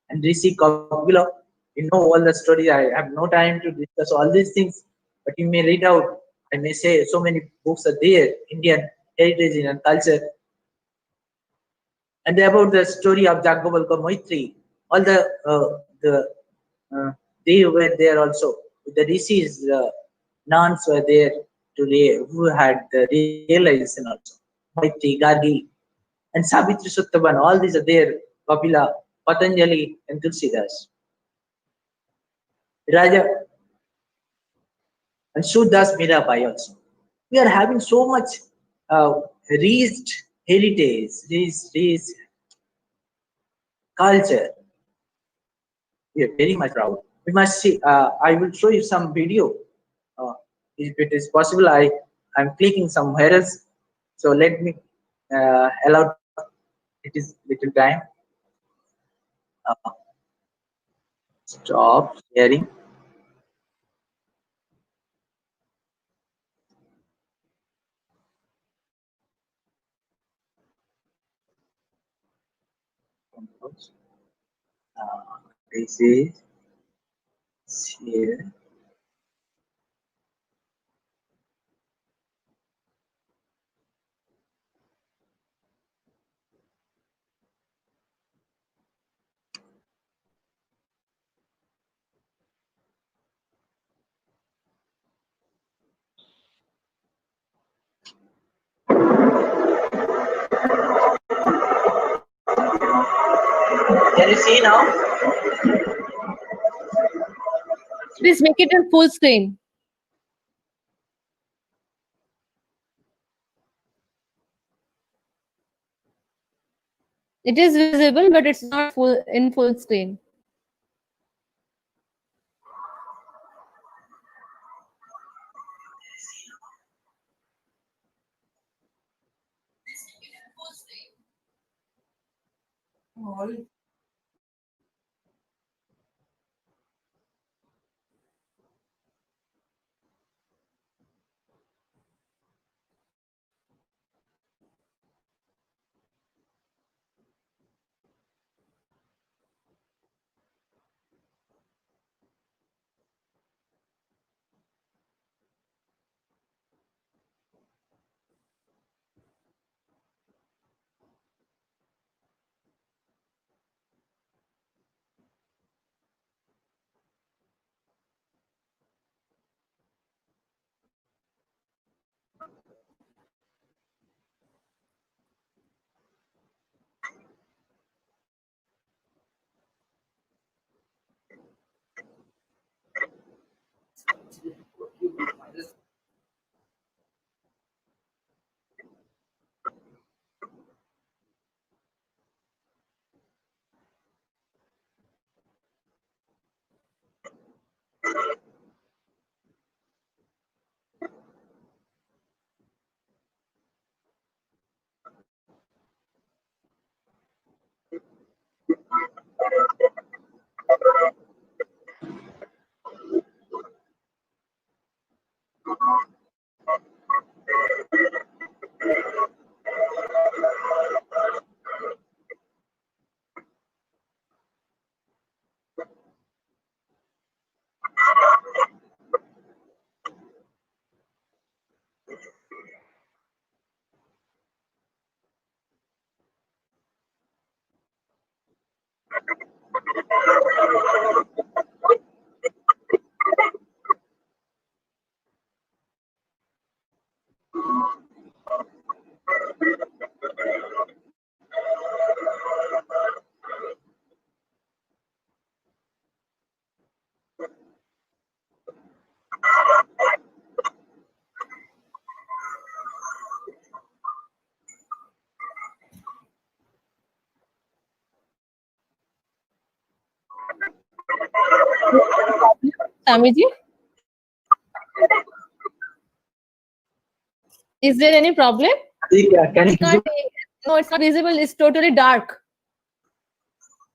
And Rishi Kapila, you know all the story. I have no time to discuss all these things, but you may read out. I may say so many books are there, Indian heritage and culture. And about the story of Jaggovalka Maitri, all they were there also. The rishis, nuns were there who had the realization also. Maitri, Gargi, and Savitri Suttaban, all these are there. Kapila, Patanjali, and Tulsidas. Raja and Shuddhas Mirabai also. We are having so much rich heritage, rich culture. We are very much proud. We must see. I will show you some video. If it is possible, I'm clicking somewhere else. So let me allowed it is little time. Uh, Stop sharing. This is share. Can you see now? Please make it in full screen. It is visible, but it's not in full screen. Samiji, is there any problem? Can We you can't. No, it's not visible. It's totally dark.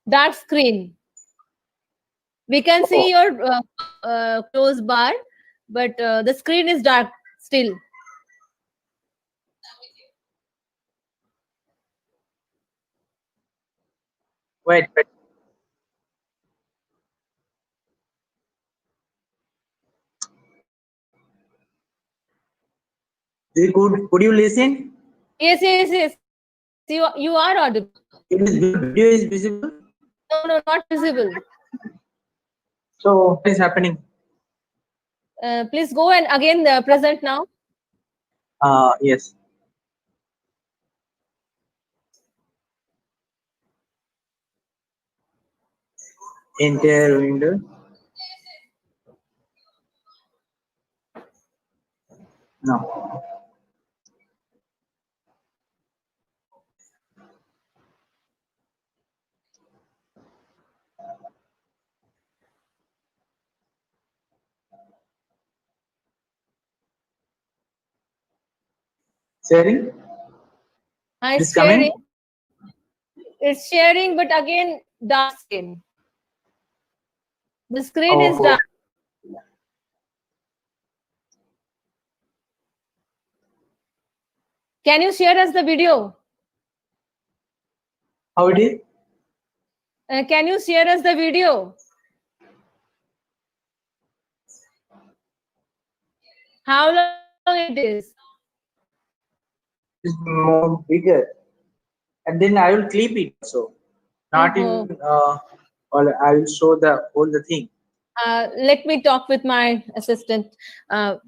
Dark screen. We can see your close bar, but the screen is dark still. wait? Could you listen? Yes, yes, yes. You are audible. It is video is visible. No, no, not visible. So what is happening? Please go and again present now. Yes. Entire window. No. Sharing. It's It's coming. sharing. It's sharing, but again, dark screen. The screen is Oh, dark. Can you share us the video? how it is? Can you share us the video? How long it is? It's more bigger, and then I will clip it also. Not Oh, in, or I will show the all the thing. let me talk with my assistant.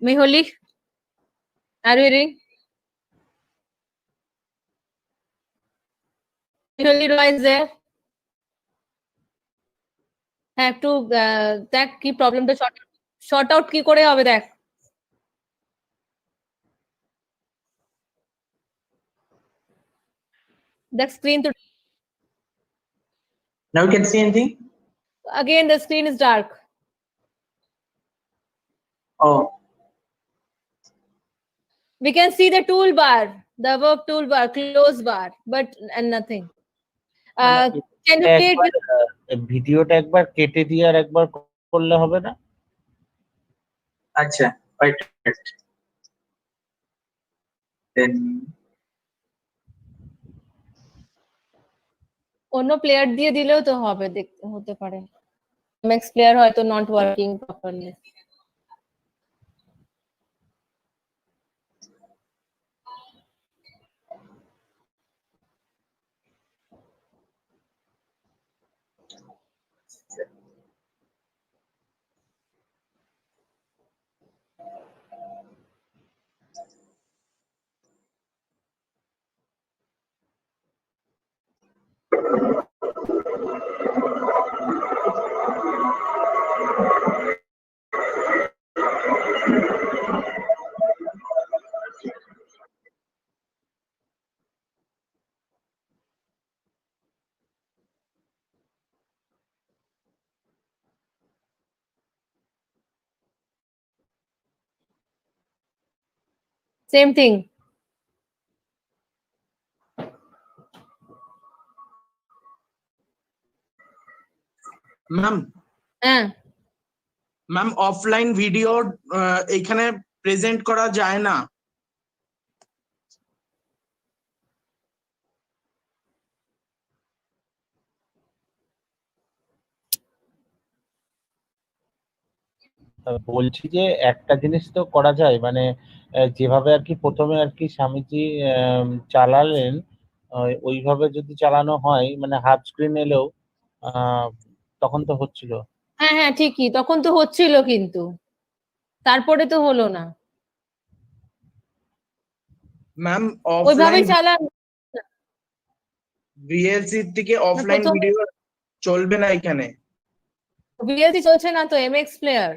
Meholi, are you hearing? Meholi Roy is there. হ্যাঁ একটু দেখ কি প্রবলেমটা short out কি করে হবে দেখ দেখ স্ক্রিন তো Now you can see anything. again the screen is dark. Oh, We can see the toolbar, the verb toolbar, close bar, but and nothing. মানে Can you play it একবার with ভিডিওটা একবার কেটে দিয়ে আর একবার করলে হবে না? acha. Right. Then অন্য প্লেয়ার দিয়ে দিলেও তো হবে দেখতে হতে পারে এমএক্স প্লেয়ার হয়তো not working properly same thing ma'am হ্যাঁ ম্যাম অফলাইন ভিডিও এখানে প্রেজেন্ট করা যায় না। বলছি যে একটা জিনিস তো করা যায়, মানে যেভাবে আর কি প্রথমে আর কি স্বামীজি চালালেন, ওইভাবে যদি চালানো হয়, মানে হাফ স্ক্রিন এলেও তখন তো হচ্ছিল। হ্যাঁ হ্যাঁ ঠিকই তখন তো হচ্ছিল কিন্তু তারপরে তো হলো না ম্যাম ওইভাবে অফলাইন চালান ভিএলসি থেকে অফলাইন প্রথমে ভিডিও চলবে না এখানে। ভিএলসি চলছে না তো এমএক্স প্লেয়ার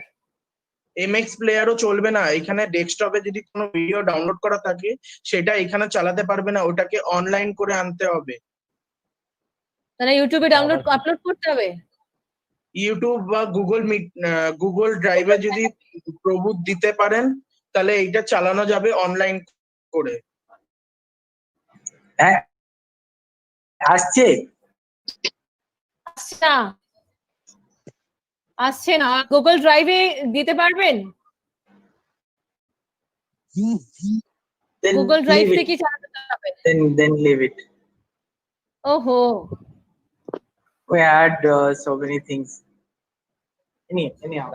এমএক্স প্লেয়ারও চলবে না এখানে। ডেস্কটপে যদি কোনো ভিডিও ডাউনলোড করা থাকে সেটা এখানে চালাতে পারবে না, ওটাকে অনলাইন করে আনতে হবে। তাহলে ইউটিউবে ডাউনলোড আপলোড করতে হবে ইউটিউব বা গুগল মিট, গুগল ড্রাইভে যদি প্রভুত দিতে পারেন তাহলে এইটা চালানো যাবে অনলাইন করে। হ্যাঁ আসছে। আসছে না আসছে না গুগল ড্রাইভে দিতে পারবেন Then Google drive leave it. থেকে চালাতে হবে Then leave it. ওহো We had so many things. Anyhow.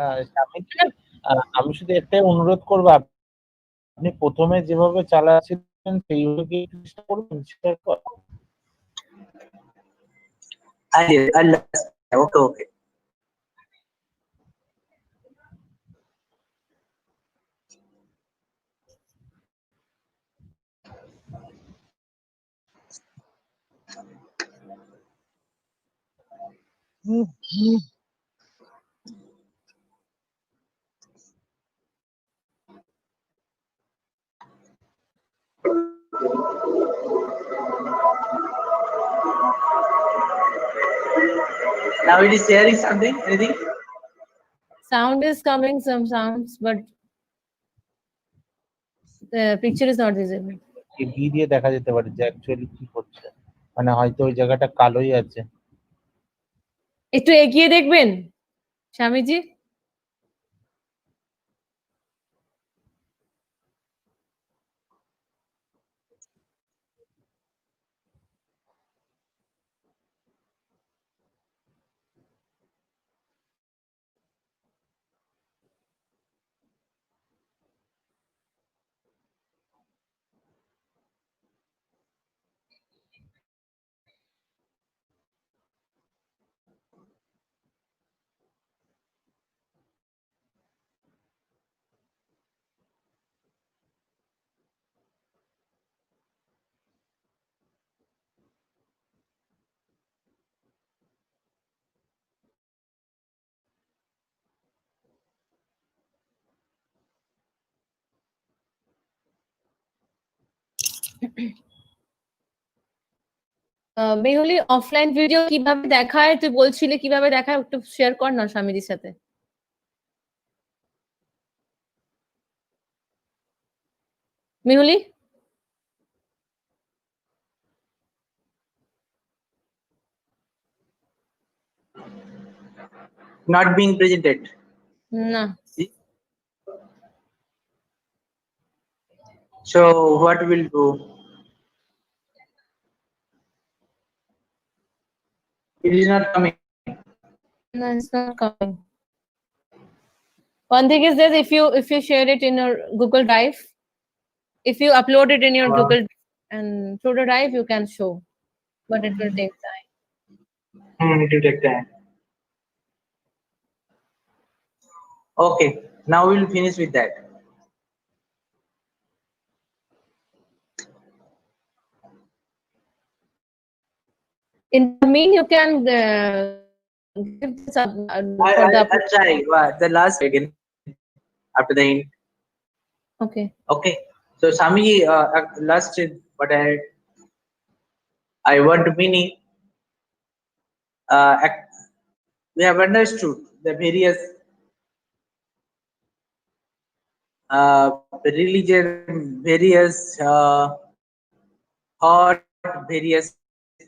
আমি শুধু একটাই অনুরোধ করবো, আপনি প্রথমে যেভাবে চালাচ্ছিলেন সেইভাবে চেষ্টা করবেন। I'll okay. Now it is sharing something. Anything? sound is coming some sounds but the picture is not visible V দিয়ে দেখা যেতে পারে যে অ্যাকচুয়ালি কি হচ্ছে, মানে হয়তো ওই জায়গাটা কালোই আছে। একটু এগিয়ে দেখবেন স্বামীজি। মেহুলি, অফলাইন ভিডিও কিভাবে দেখায় তুই বলছিলি, কিভাবে দেখায় একটু শেয়ার কর না স্বামীজির সাথে। Mehuli, Not being presented. না। So what will do? It is not coming. No, it's not coming. One thing is that if you share it in your Google Drive, if you upload it in your Google and through the Drive, you can show, but it will take time. It will take time. Okay, now we'll finish with that. In the mean, you can give this up for the I'll try the last again after the end. Okay. Okay. So Swamiji, last what I want to mean, we have understood the various religion, various thought, various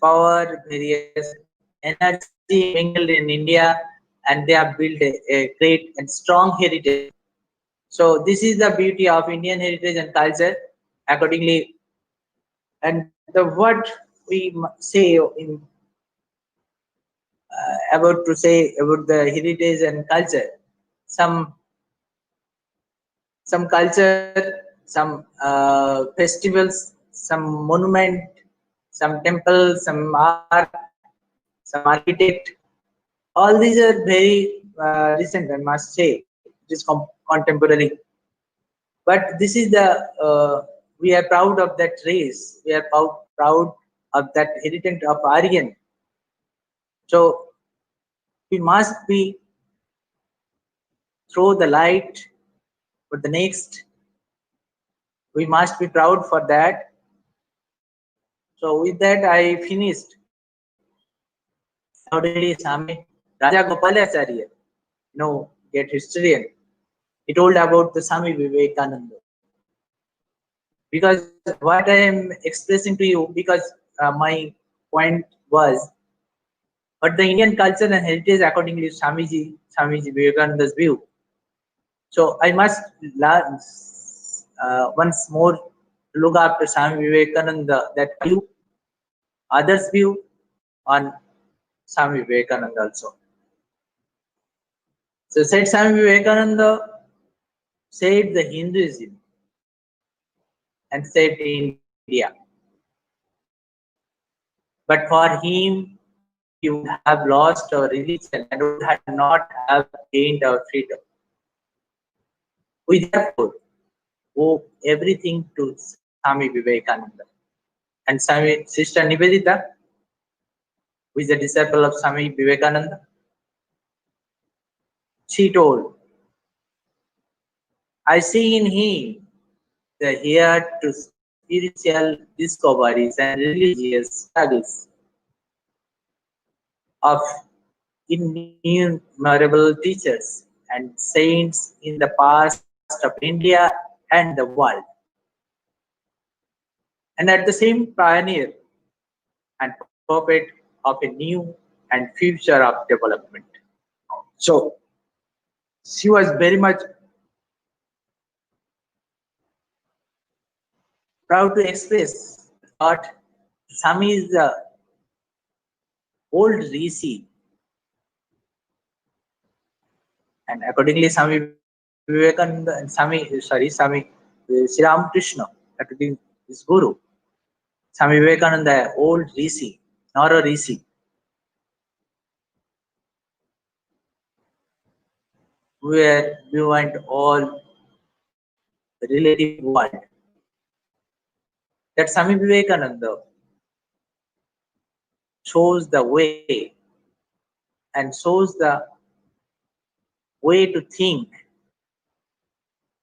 power, various energy mingled in India, and they have built a great and strong heritage. So this is the beauty of Indian heritage and culture. Accordingly, and the what we say in about to say about the heritage and culture, some culture, some festivals, some monument, some temple, some art, some architect. All these are very recent, I must say. It is contemporary. But this is the we are proud of that race. We are proud of that heritage of Aryan. So we must be throw the light for the next. We must be proud for that. So with that, I finished. Accordingly, Swami Raja Gopalacharya, great historian, he told about the Swami Vivekananda. Because what I am expressing to you, because my point was, but the Indian culture and heritage according to Swamiji Vivekananda's view. So I must learn once more look after Swami Vivekananda, that view, others' view on Swami Vivekananda also. So said Swami Vivekananda saved the Hinduism and saved India. But for him, we would have lost our religion and would have not have gained our freedom. We therefore owe everything to Swami Vivekananda. And Swami Sister Nivedita, who is a disciple of Swami Vivekananda, she told, I see in him the heir to spiritual discoveries and religious struggles of innumerable teachers and saints in the past of India and the world. and at the same pioneer and puppet of a new and future of development. So she was very much proud to express that Sami is the old Rishi, and accordingly Swami Vivekananda and Swami Sri Ramakrishna, according his Guru, Swami Vivekananda, old Rishi, not a Rishi, where we went all relative world. That Swami Vivekananda shows the way and shows the way to think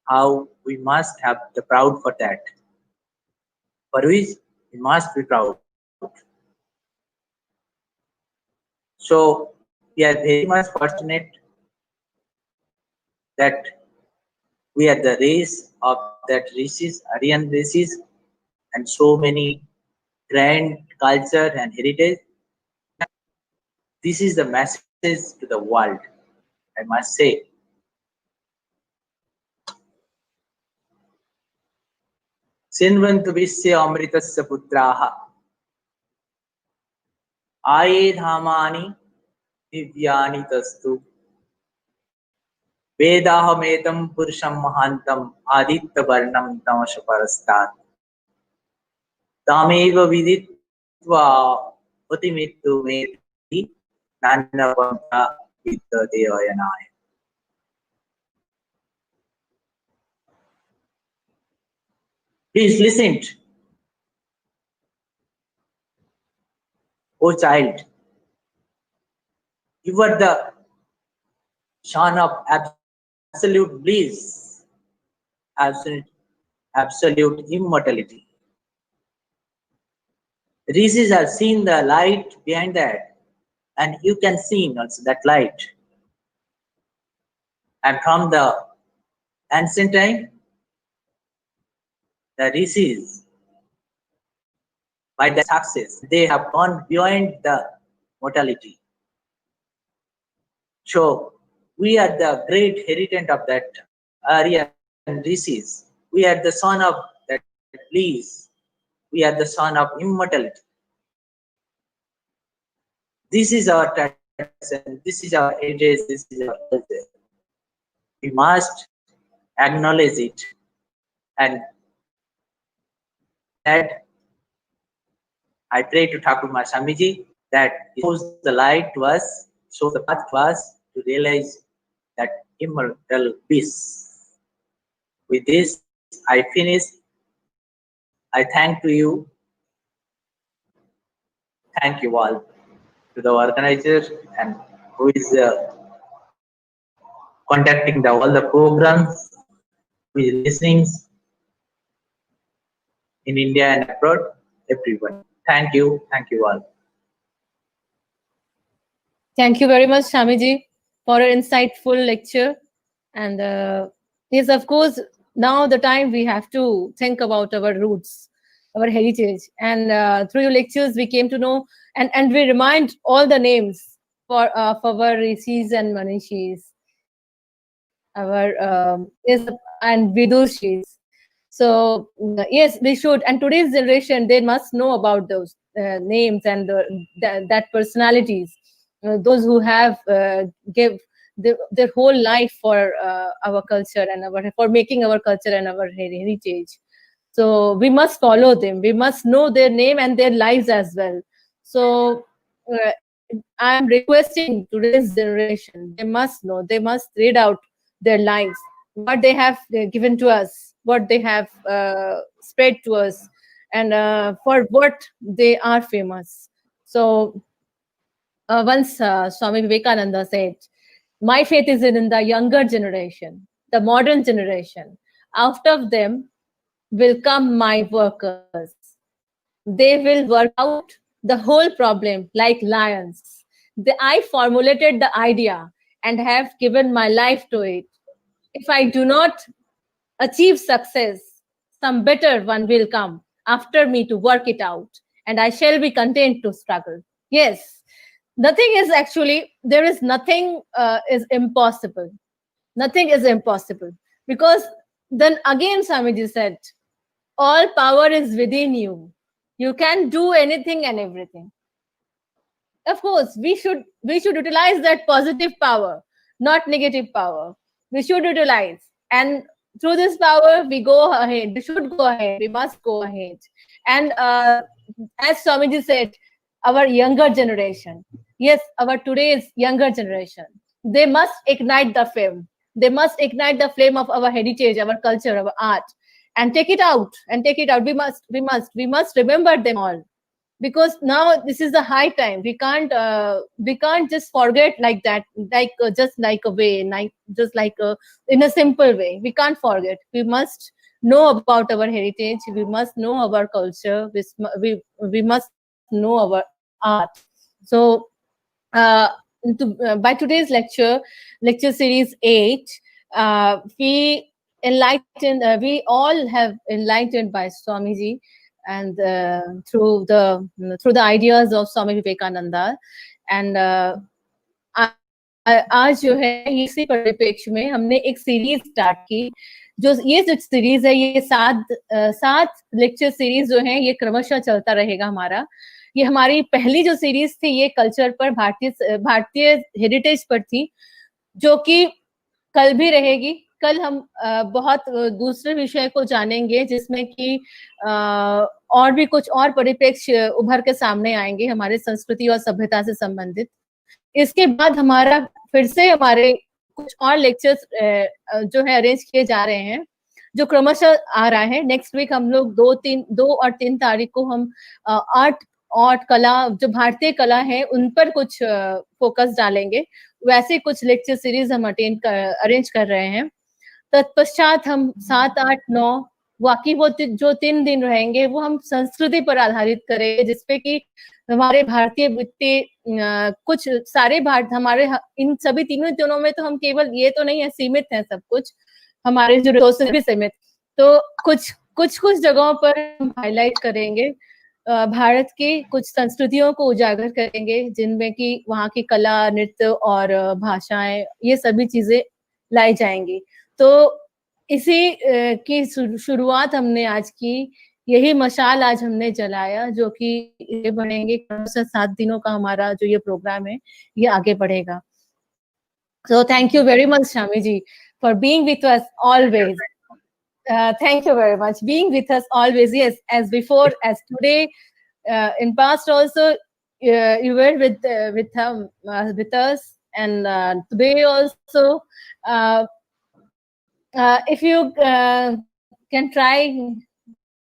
how we must have the proud for that, for which we must be proud. So we are very much fortunate that we are the race of that races, Aryan races, and so many grand culture and heritage. This is the message to the world, I must say. Sinvantu visya amritasya putraha aye dhamani divyani tastu vedahametam purusham mahantam aditya varnam tamasha parastat tameva viditva utimittu meti nanapanta vittadevayanaya. Please listen, O child. You are the son of absolute bliss, absolute immortality. Rishis have seen the light behind that, and you can see also that light. And from the ancient time, the rishis, by their success, they have gone beyond the mortality. So we are the great heritage of that Aryan rishis. We are the son of that bliss. We are the son of immortality. This is our tradition, this is our heritage, this is our culture. We must acknowledge it. And that I pray to Thakur Swamiji that he shows the light to us, shows the path to us to realize that immortal peace. With this, I finish. I thank to you. Thank you all, to the organizer and who is conducting all the programs, who is listening in India and abroad, everyone. Thank you all. Thank you very much, Shamiji, for an insightful lecture. And yes, of course, now the time we have to think about our roots, our heritage. And through your lectures, we came to know and we remind all the names of our rishis and manishis, our and vidushis. So yes, we should. And today's generation, they must know about those names and that personalities. Those who have give their whole life for our culture and for making our culture and our heritage. So we must follow them. We must know their name and their lives as well. So uh, I'm requesting today's generation, they must know, they must read out their lives, what they have given to us, what they have spread to us, and for what they are famous. So once Swami Vivekananda said, my faith is in the younger generation, the modern generation. Out of them will come my workers. They will work out the whole problem like lions. I formulated the idea and have given my life to it. If I do not achieve success, some better one will come. after me to work it out, and I shall be content to struggle. Yes, nothing is actually, there is nothing is impossible. Nothing is impossible. Because then again, Swamiji said, all power is within you. You can do anything and everything. Of course, we should utilize that positive power, not negative power. We should utilize, and through this power we go ahead. We should go ahead. We must go ahead. And as Swamiji said, our younger generation, yes, our today's younger generation, they must ignite the flame. They must ignite the flame of our heritage, our culture, our art, and take it out. And take it out. We must remember them all, because now this is the high time. We can't just forget like that, like just like a way, like just like in a simple way. We can't forget. We must know about our heritage. We must know our culture. We must know our art. So uh, by today's lecture series 8, we all have enlightened by Swamiji, and through the ideas of Swami Vivekananda. And आज जो है इसी परिप्रेक्ष्य में हमने एक series start की, जो सीरीज है, ये 7 लेक्चर सीरीज जो है, ये क्रमशः चलता रहेगा हमारा। ये हमारी पहली जो सीरीज थी, ये कल्चर पर, भारतीय हेरिटेज पर थी, जो कि कल भी रहेगी। कल हम बहुत दूसरे विषय को जानेंगे, जिसमें कि और भी कुछ और परिप्रेक्ष्य उभर के सामने आएंगे हमारे संस्कृति और सभ्यता से संबंधित। इसके बाद हमारा फिर से हमारे कुछ और लेक्चर्स जो है अरेंज किए जा रहे हैं, जो क्रमशः आ रहा है। नेक्स्ट वीक हम लोग 2 और 3 तारीख को हम आर्ट कला, जो भारतीय कला है, उन पर कुछ फोकस डालेंगे। वैसे कुछ लेक्चर सीरीज हम अरेंज कर रहे हैं। तत्पश्चात हम 7, 8, 9 बाकी वो जो 3 दिन रहेंगे, वो हम संस्कृति पर आधारित करेंगे, जिसपे कि हमारे भारतीय वृत्ति कुछ सारे हमारे इन सभी तीनों दिनों में तो हम केवल ये तो नहीं है सीमित है सब कुछ, हमारे जो रिसोर्सेज भी सीमित, तो कुछ जगहों पर हम हाईलाइट करेंगे, भारत की कुछ संस्कृतियों को उजागर करेंगे, जिनमें कि वहाँ की कला, नृत्य और भाषाएं, ये सभी चीजें लाई जाएंगी। तो इसी की शुरुआत हमने आज की, यही मशाल आज हमने जलाया, जो कि ये बढ़ेंगे 7 दिनों का हमारा जो ये प्रोग्राम है, ये आगे बढ़ेगा। So thank you very much, Shami ji, for being with us always. Thank you very much, being with us always. Yes, as before, as today, in past also, you were with us, and today also. If you can try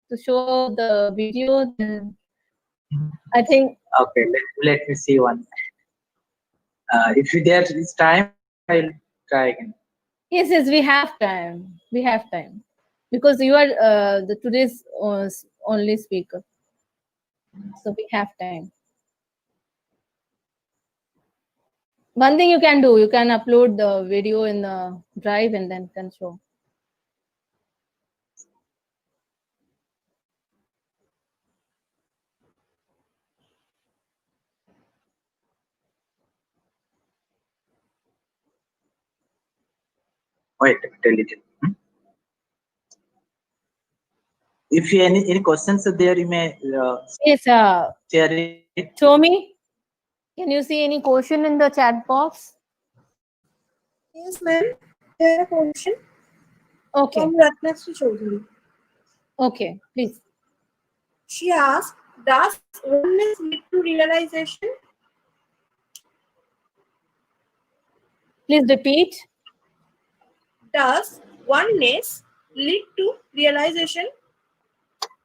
to show the video, then I think. Okay, let me see one. If there is time, I'll try again. Yes, we have time. We have time, because you are the today's only speaker, so we have time. One thing you can do, you can upload the video in the drive and then can show. Wait, tell it. If you any questions are there, you may Yes, share it. show me. Can you see any question in the chat box? Yes, ma'am. There a question Okay. from Ratnasri Chaudhary. Okay, please. She asked, does oneness lead to realization? Please repeat. Does oneness lead to realization?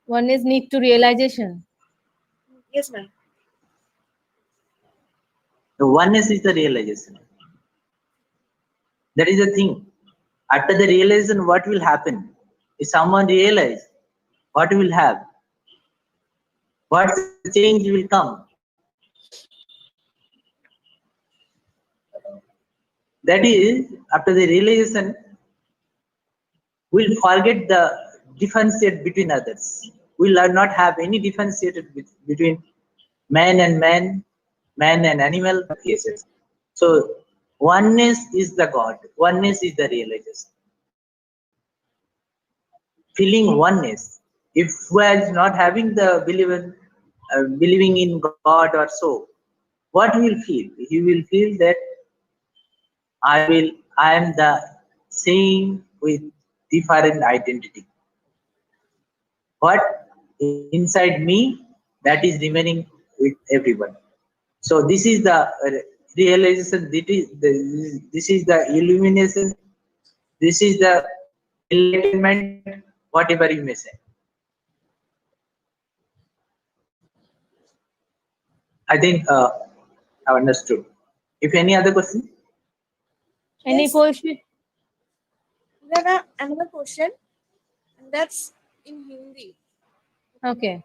One is need to realization. Yes, ma'am. The oneness is the realization. That is the thing. After the realization, what will happen? If someone realize, what will have? What change will come? That is, after the realization, we'll forget the differentiate between others. will not have any differentiated between man, man and animal cases. So oneness is the God, oneness is the realization. Feeling oneness. If we are not having the believing in God or so, what you will feel? You will feel that I am the same with different identity. But inside me, that is remaining with everyone. So this is the realization. This is the illumination. This is the enlightenment. Whatever you may say. I think I understood. If any other question, Any Yes. question? There are another question, and that's in Hindi. Okay.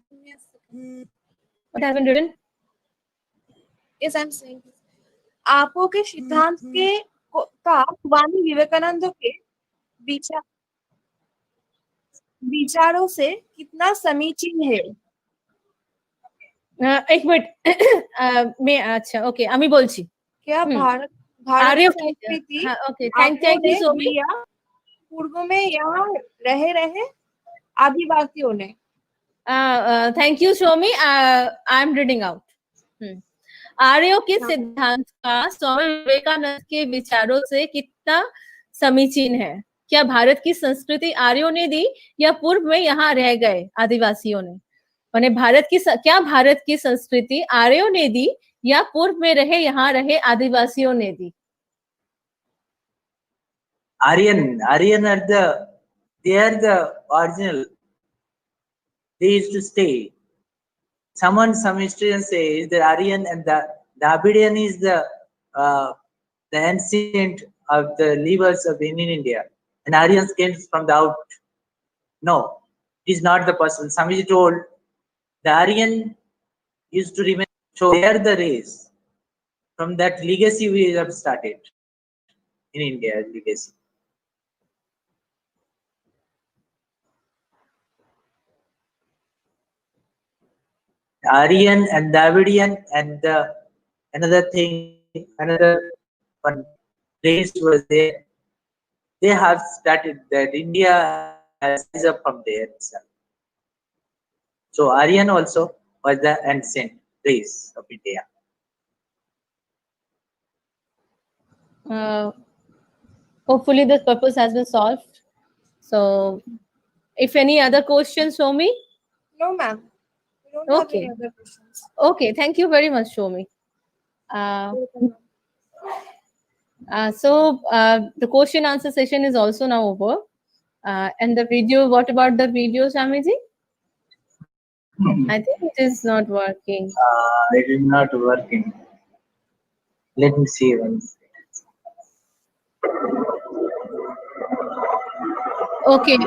Give me a second. What has been written? Yes, I'm saying this. आपो के सिद्धांत के का स्वामी विवेकानंद के विचार विचारों से कितना समीचीन है? एक मिनट मैं अच्छा ओके আমি বলছি क्या हम्म भारत भारत आर्य की संस्कृति हाँ ओके थैंक आपो यू ने सो मच या पूर्व में यहाँ रहे आदिवासियों ने? Thank you Somi I am reading out आर्यों के सिद्धांत का स्वामी विवेकानंद के विचारों से कितना समीचीन है? क्या भारत की संस्कृति आर्यों ने दी या पूर्व में यहाँ रह गए आदिवासियों ने? माने क्या भारत की संस्कृति आर्यों ने दी या पूर्व में यहाँ रहे आदिवासियों ने दी? Aryan they are the original. They used to stay. Some historians say the Aryan and the Dravidian is the ancient of the livers of in India, and Aryans came from the out. No, it is not the person. Swamiji told the Aryan used to remain. So they are the race. From that legacy we have started in India legacy. Aryan and Dravidian and another thing, another one race was there. They have started that India has rise up from there itself. So Aryan also was the ancient race of India. Hopefully the purpose has been solved. So if any other questions, show me. No, ma'am. We don't have Okay. any other questions. Okay, thank you very much, Shomi. The question answer session is also now over. And the video, what about the video, Shamiji? I think it is not working. It is not working. Let me see once. Okay,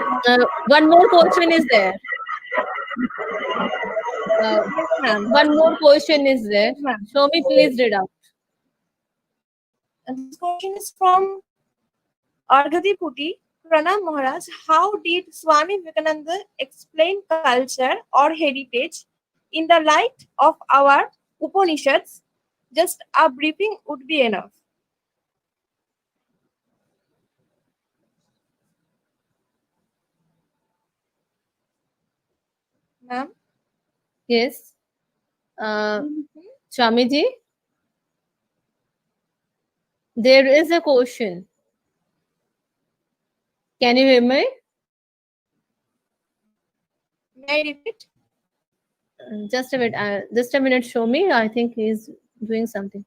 one more question is there. One more question is there. Yes, ma'am. Shomi, please read out. And this question is from Arghati Puti. Pranam Maharaj, how did Swami Vivekananda explain culture or heritage in the light of our Upanishads? Just a briefing would be enough. Ma'am? Yes. Shamiji, there is a question. Can you hear me? May I repeat? Just a minute, show me. I think he's doing something.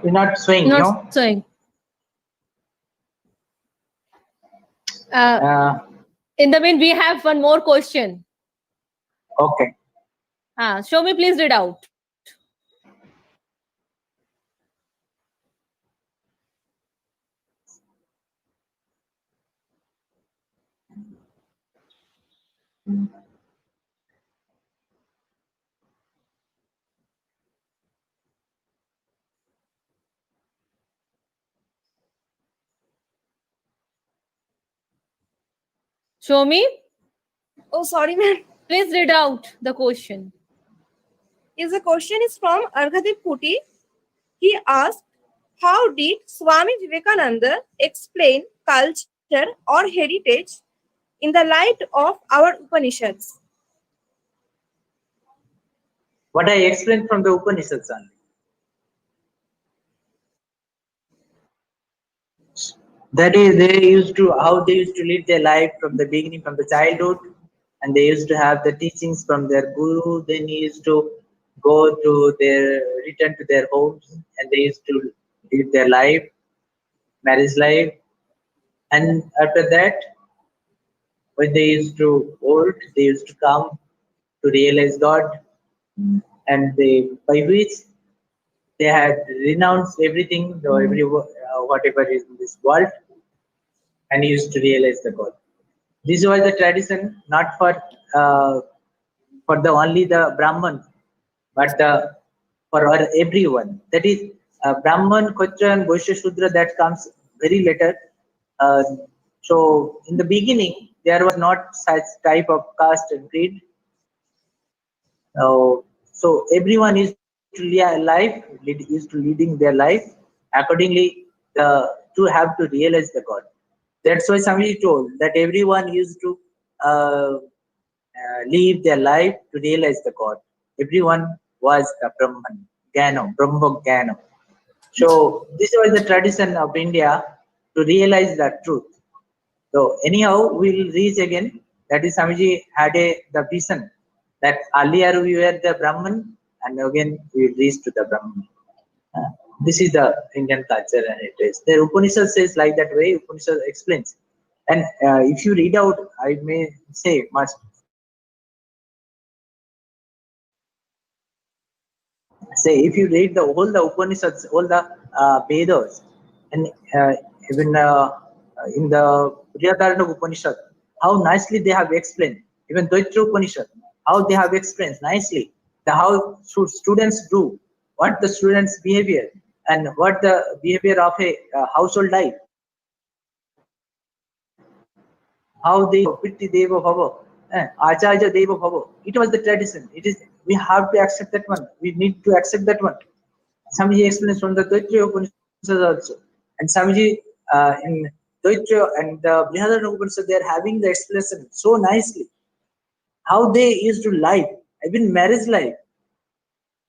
You're not swaying, Not no? showing. Uh, In the mean, we have one more question. okay. Show me, please read out. Show me. Oh, sorry, ma'am. Please read out the question. Yes, the question is from Arghadip Puti. He asked, how did Swami Vivekananda explain culture or heritage in the light of our Upanishads? What I explained from the Upanishads only. That is, they used to how they used to live their life from the beginning, from the childhood, and they used to have the teachings from their guru. Then used to go to their return to their homes, and they used to live their life, marriage life, and after that, when they used to old, they used to come to realize God, and they by which they had renounced everything, whatever is in this world, and used to realize the God. This was the tradition, not for the only the Brahman, but for everyone. That is Brahman, Kshatriya, and Vaishya Shudra. That comes very later. Uh, so in the beginning, there was not such type of caste and creed. So everyone is to used to leading their life accordingly. To have to realize the God. That's why somebody told that everyone used to live their life to realize the God. Everyone was a Brahman, Brahma Jnana. So this was the tradition of India to realize that truth. So anyhow, we'll reach again. That is, Swamiji had the vision that earlier we were the Brahman, and again we will reach to the Brahman. Uh, this is the Indian culture and it is. The Upanishad says like that way. Upanishad explains, and if you read out, I may say much. Say if you read the Upanishads, all the Vedas, and even in the Brihadaranyaka Upanishad, how nicely they have explained. Even Taitra Upanishad, how they have explained nicely how should students do, what the students' behavior, and what the behavior of a household life, how they Pitti Deva Bhava, Acharya Deva Bhava. It was the tradition. It is we have to accept that one. We need to accept that one. Swamiji explains from the Taitra Upanishad also. And Swamiji in Taitra and the Brihadaranyaka Upanishad, they are having the explanation so nicely. How they used to live, even marriage life,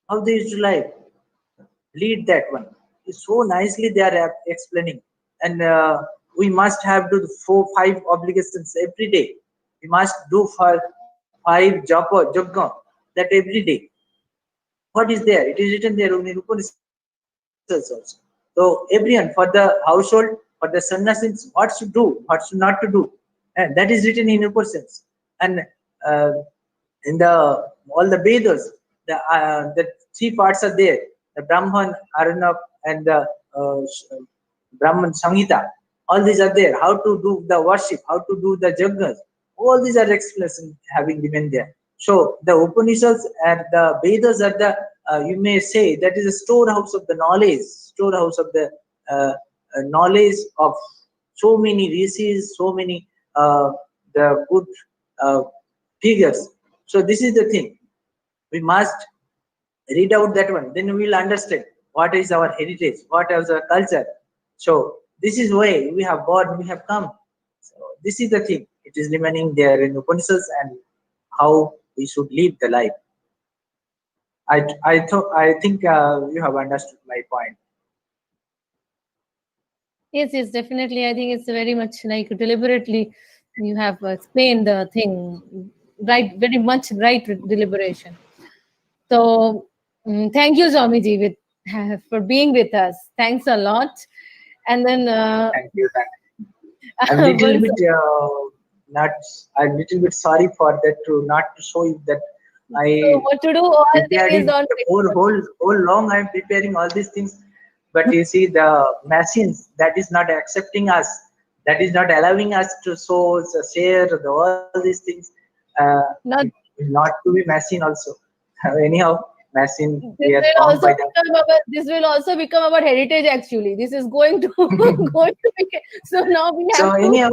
how they used to live, lead that one. So nicely they are explaining. And we must have to do 4-5 obligations every day. We must do for 5 japa, that every day. What is there? It is written there in Upanishads also. So everyone for the household, for the sannyasis, what should do, what should not to do, and that is written in Upanishads. And uh, in the all the Vedas, the 3 parts are there: the Brahman, Aranav, and the Brahman Samhita. All these are there. How to do the worship, how to do the yajnas. All these are explanations having given there. So the Upanishads and the Vedas are the you may say that is a storehouse of the knowledge, storehouse of the knowledge of so many rishis, so many the good uh, figures. So this is the thing. We must read out that one. Then we will understand what is our heritage, what is our culture. So this is why we have gone, we have come. So this is the thing. It is remaining there in Upanishads and how we should live the life. I think you have understood my point. Yes, definitely. I think it's very much like deliberately you have explained the thing right, very much right deliberation. So thank you, Swamiji, with for being with us. Thanks a lot. And then Thank you. Thank you. I'm little once, bit not. I'm little bit sorry for that to not to show you that so I what to do? All thing prepared is it on the whole long. I'm preparing all these things, but you see the machines that is not accepting us. That is not allowing us to show, share all these things. It not. will not to be machine also. Anyhow, machine we This are will formed also by them. become our. This will also become our heritage. Actually, this is going to going to be. So now we So have to. anyhow,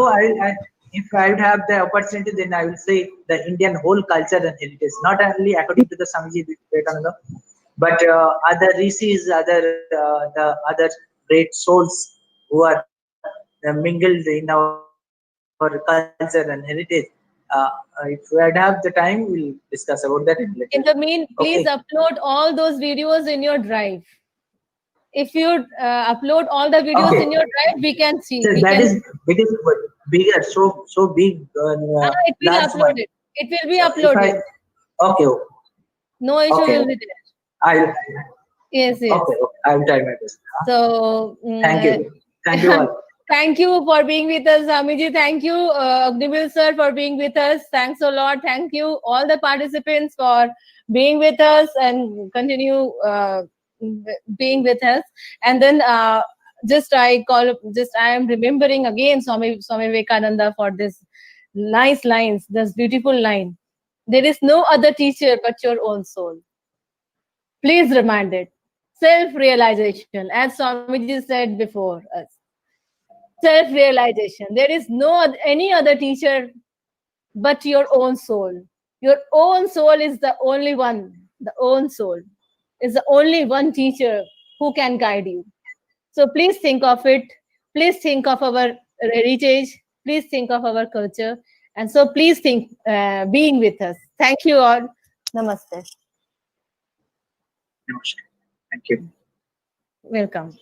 if I would have the opportunity, then I will say the Indian whole culture and heritage, not only according to the Swamiji Vivekananda, but other rishis, the other great souls who are mingled in our culture and heritage. If we had have the time, we'll discuss about that in later. In the Okay. mean, please upload all those videos in your drive. If you upload all the Okay. videos in your drive, we can So see. We that can. is because bigger, so big, It will large upload one. it. It will be So if I uploaded. okay, No issue okay, will be there. I'll Yes, yes. okay, I'll try my best. So, Thank you all. thank you for being with us, Amiji. Thank you, Jubilee sir, for being with us. Thanks a lot. Thank you, all the participants, for being with us and continue being with us. And then, I am remembering again Swami Vivekananda for this nice lines, this beautiful line. There is no other teacher but your own soul. Please remind it. Self-realization, as Swamiji said before us. Self-realization. There is any other teacher but your own soul. Your own soul is the only one. The own soul is the only one teacher who can guide you. So please think of it. Please think of our heritage. Please think of our culture. And so please think being with us. Thank you all. Namaste. Namaskar. Thank you. Welcome.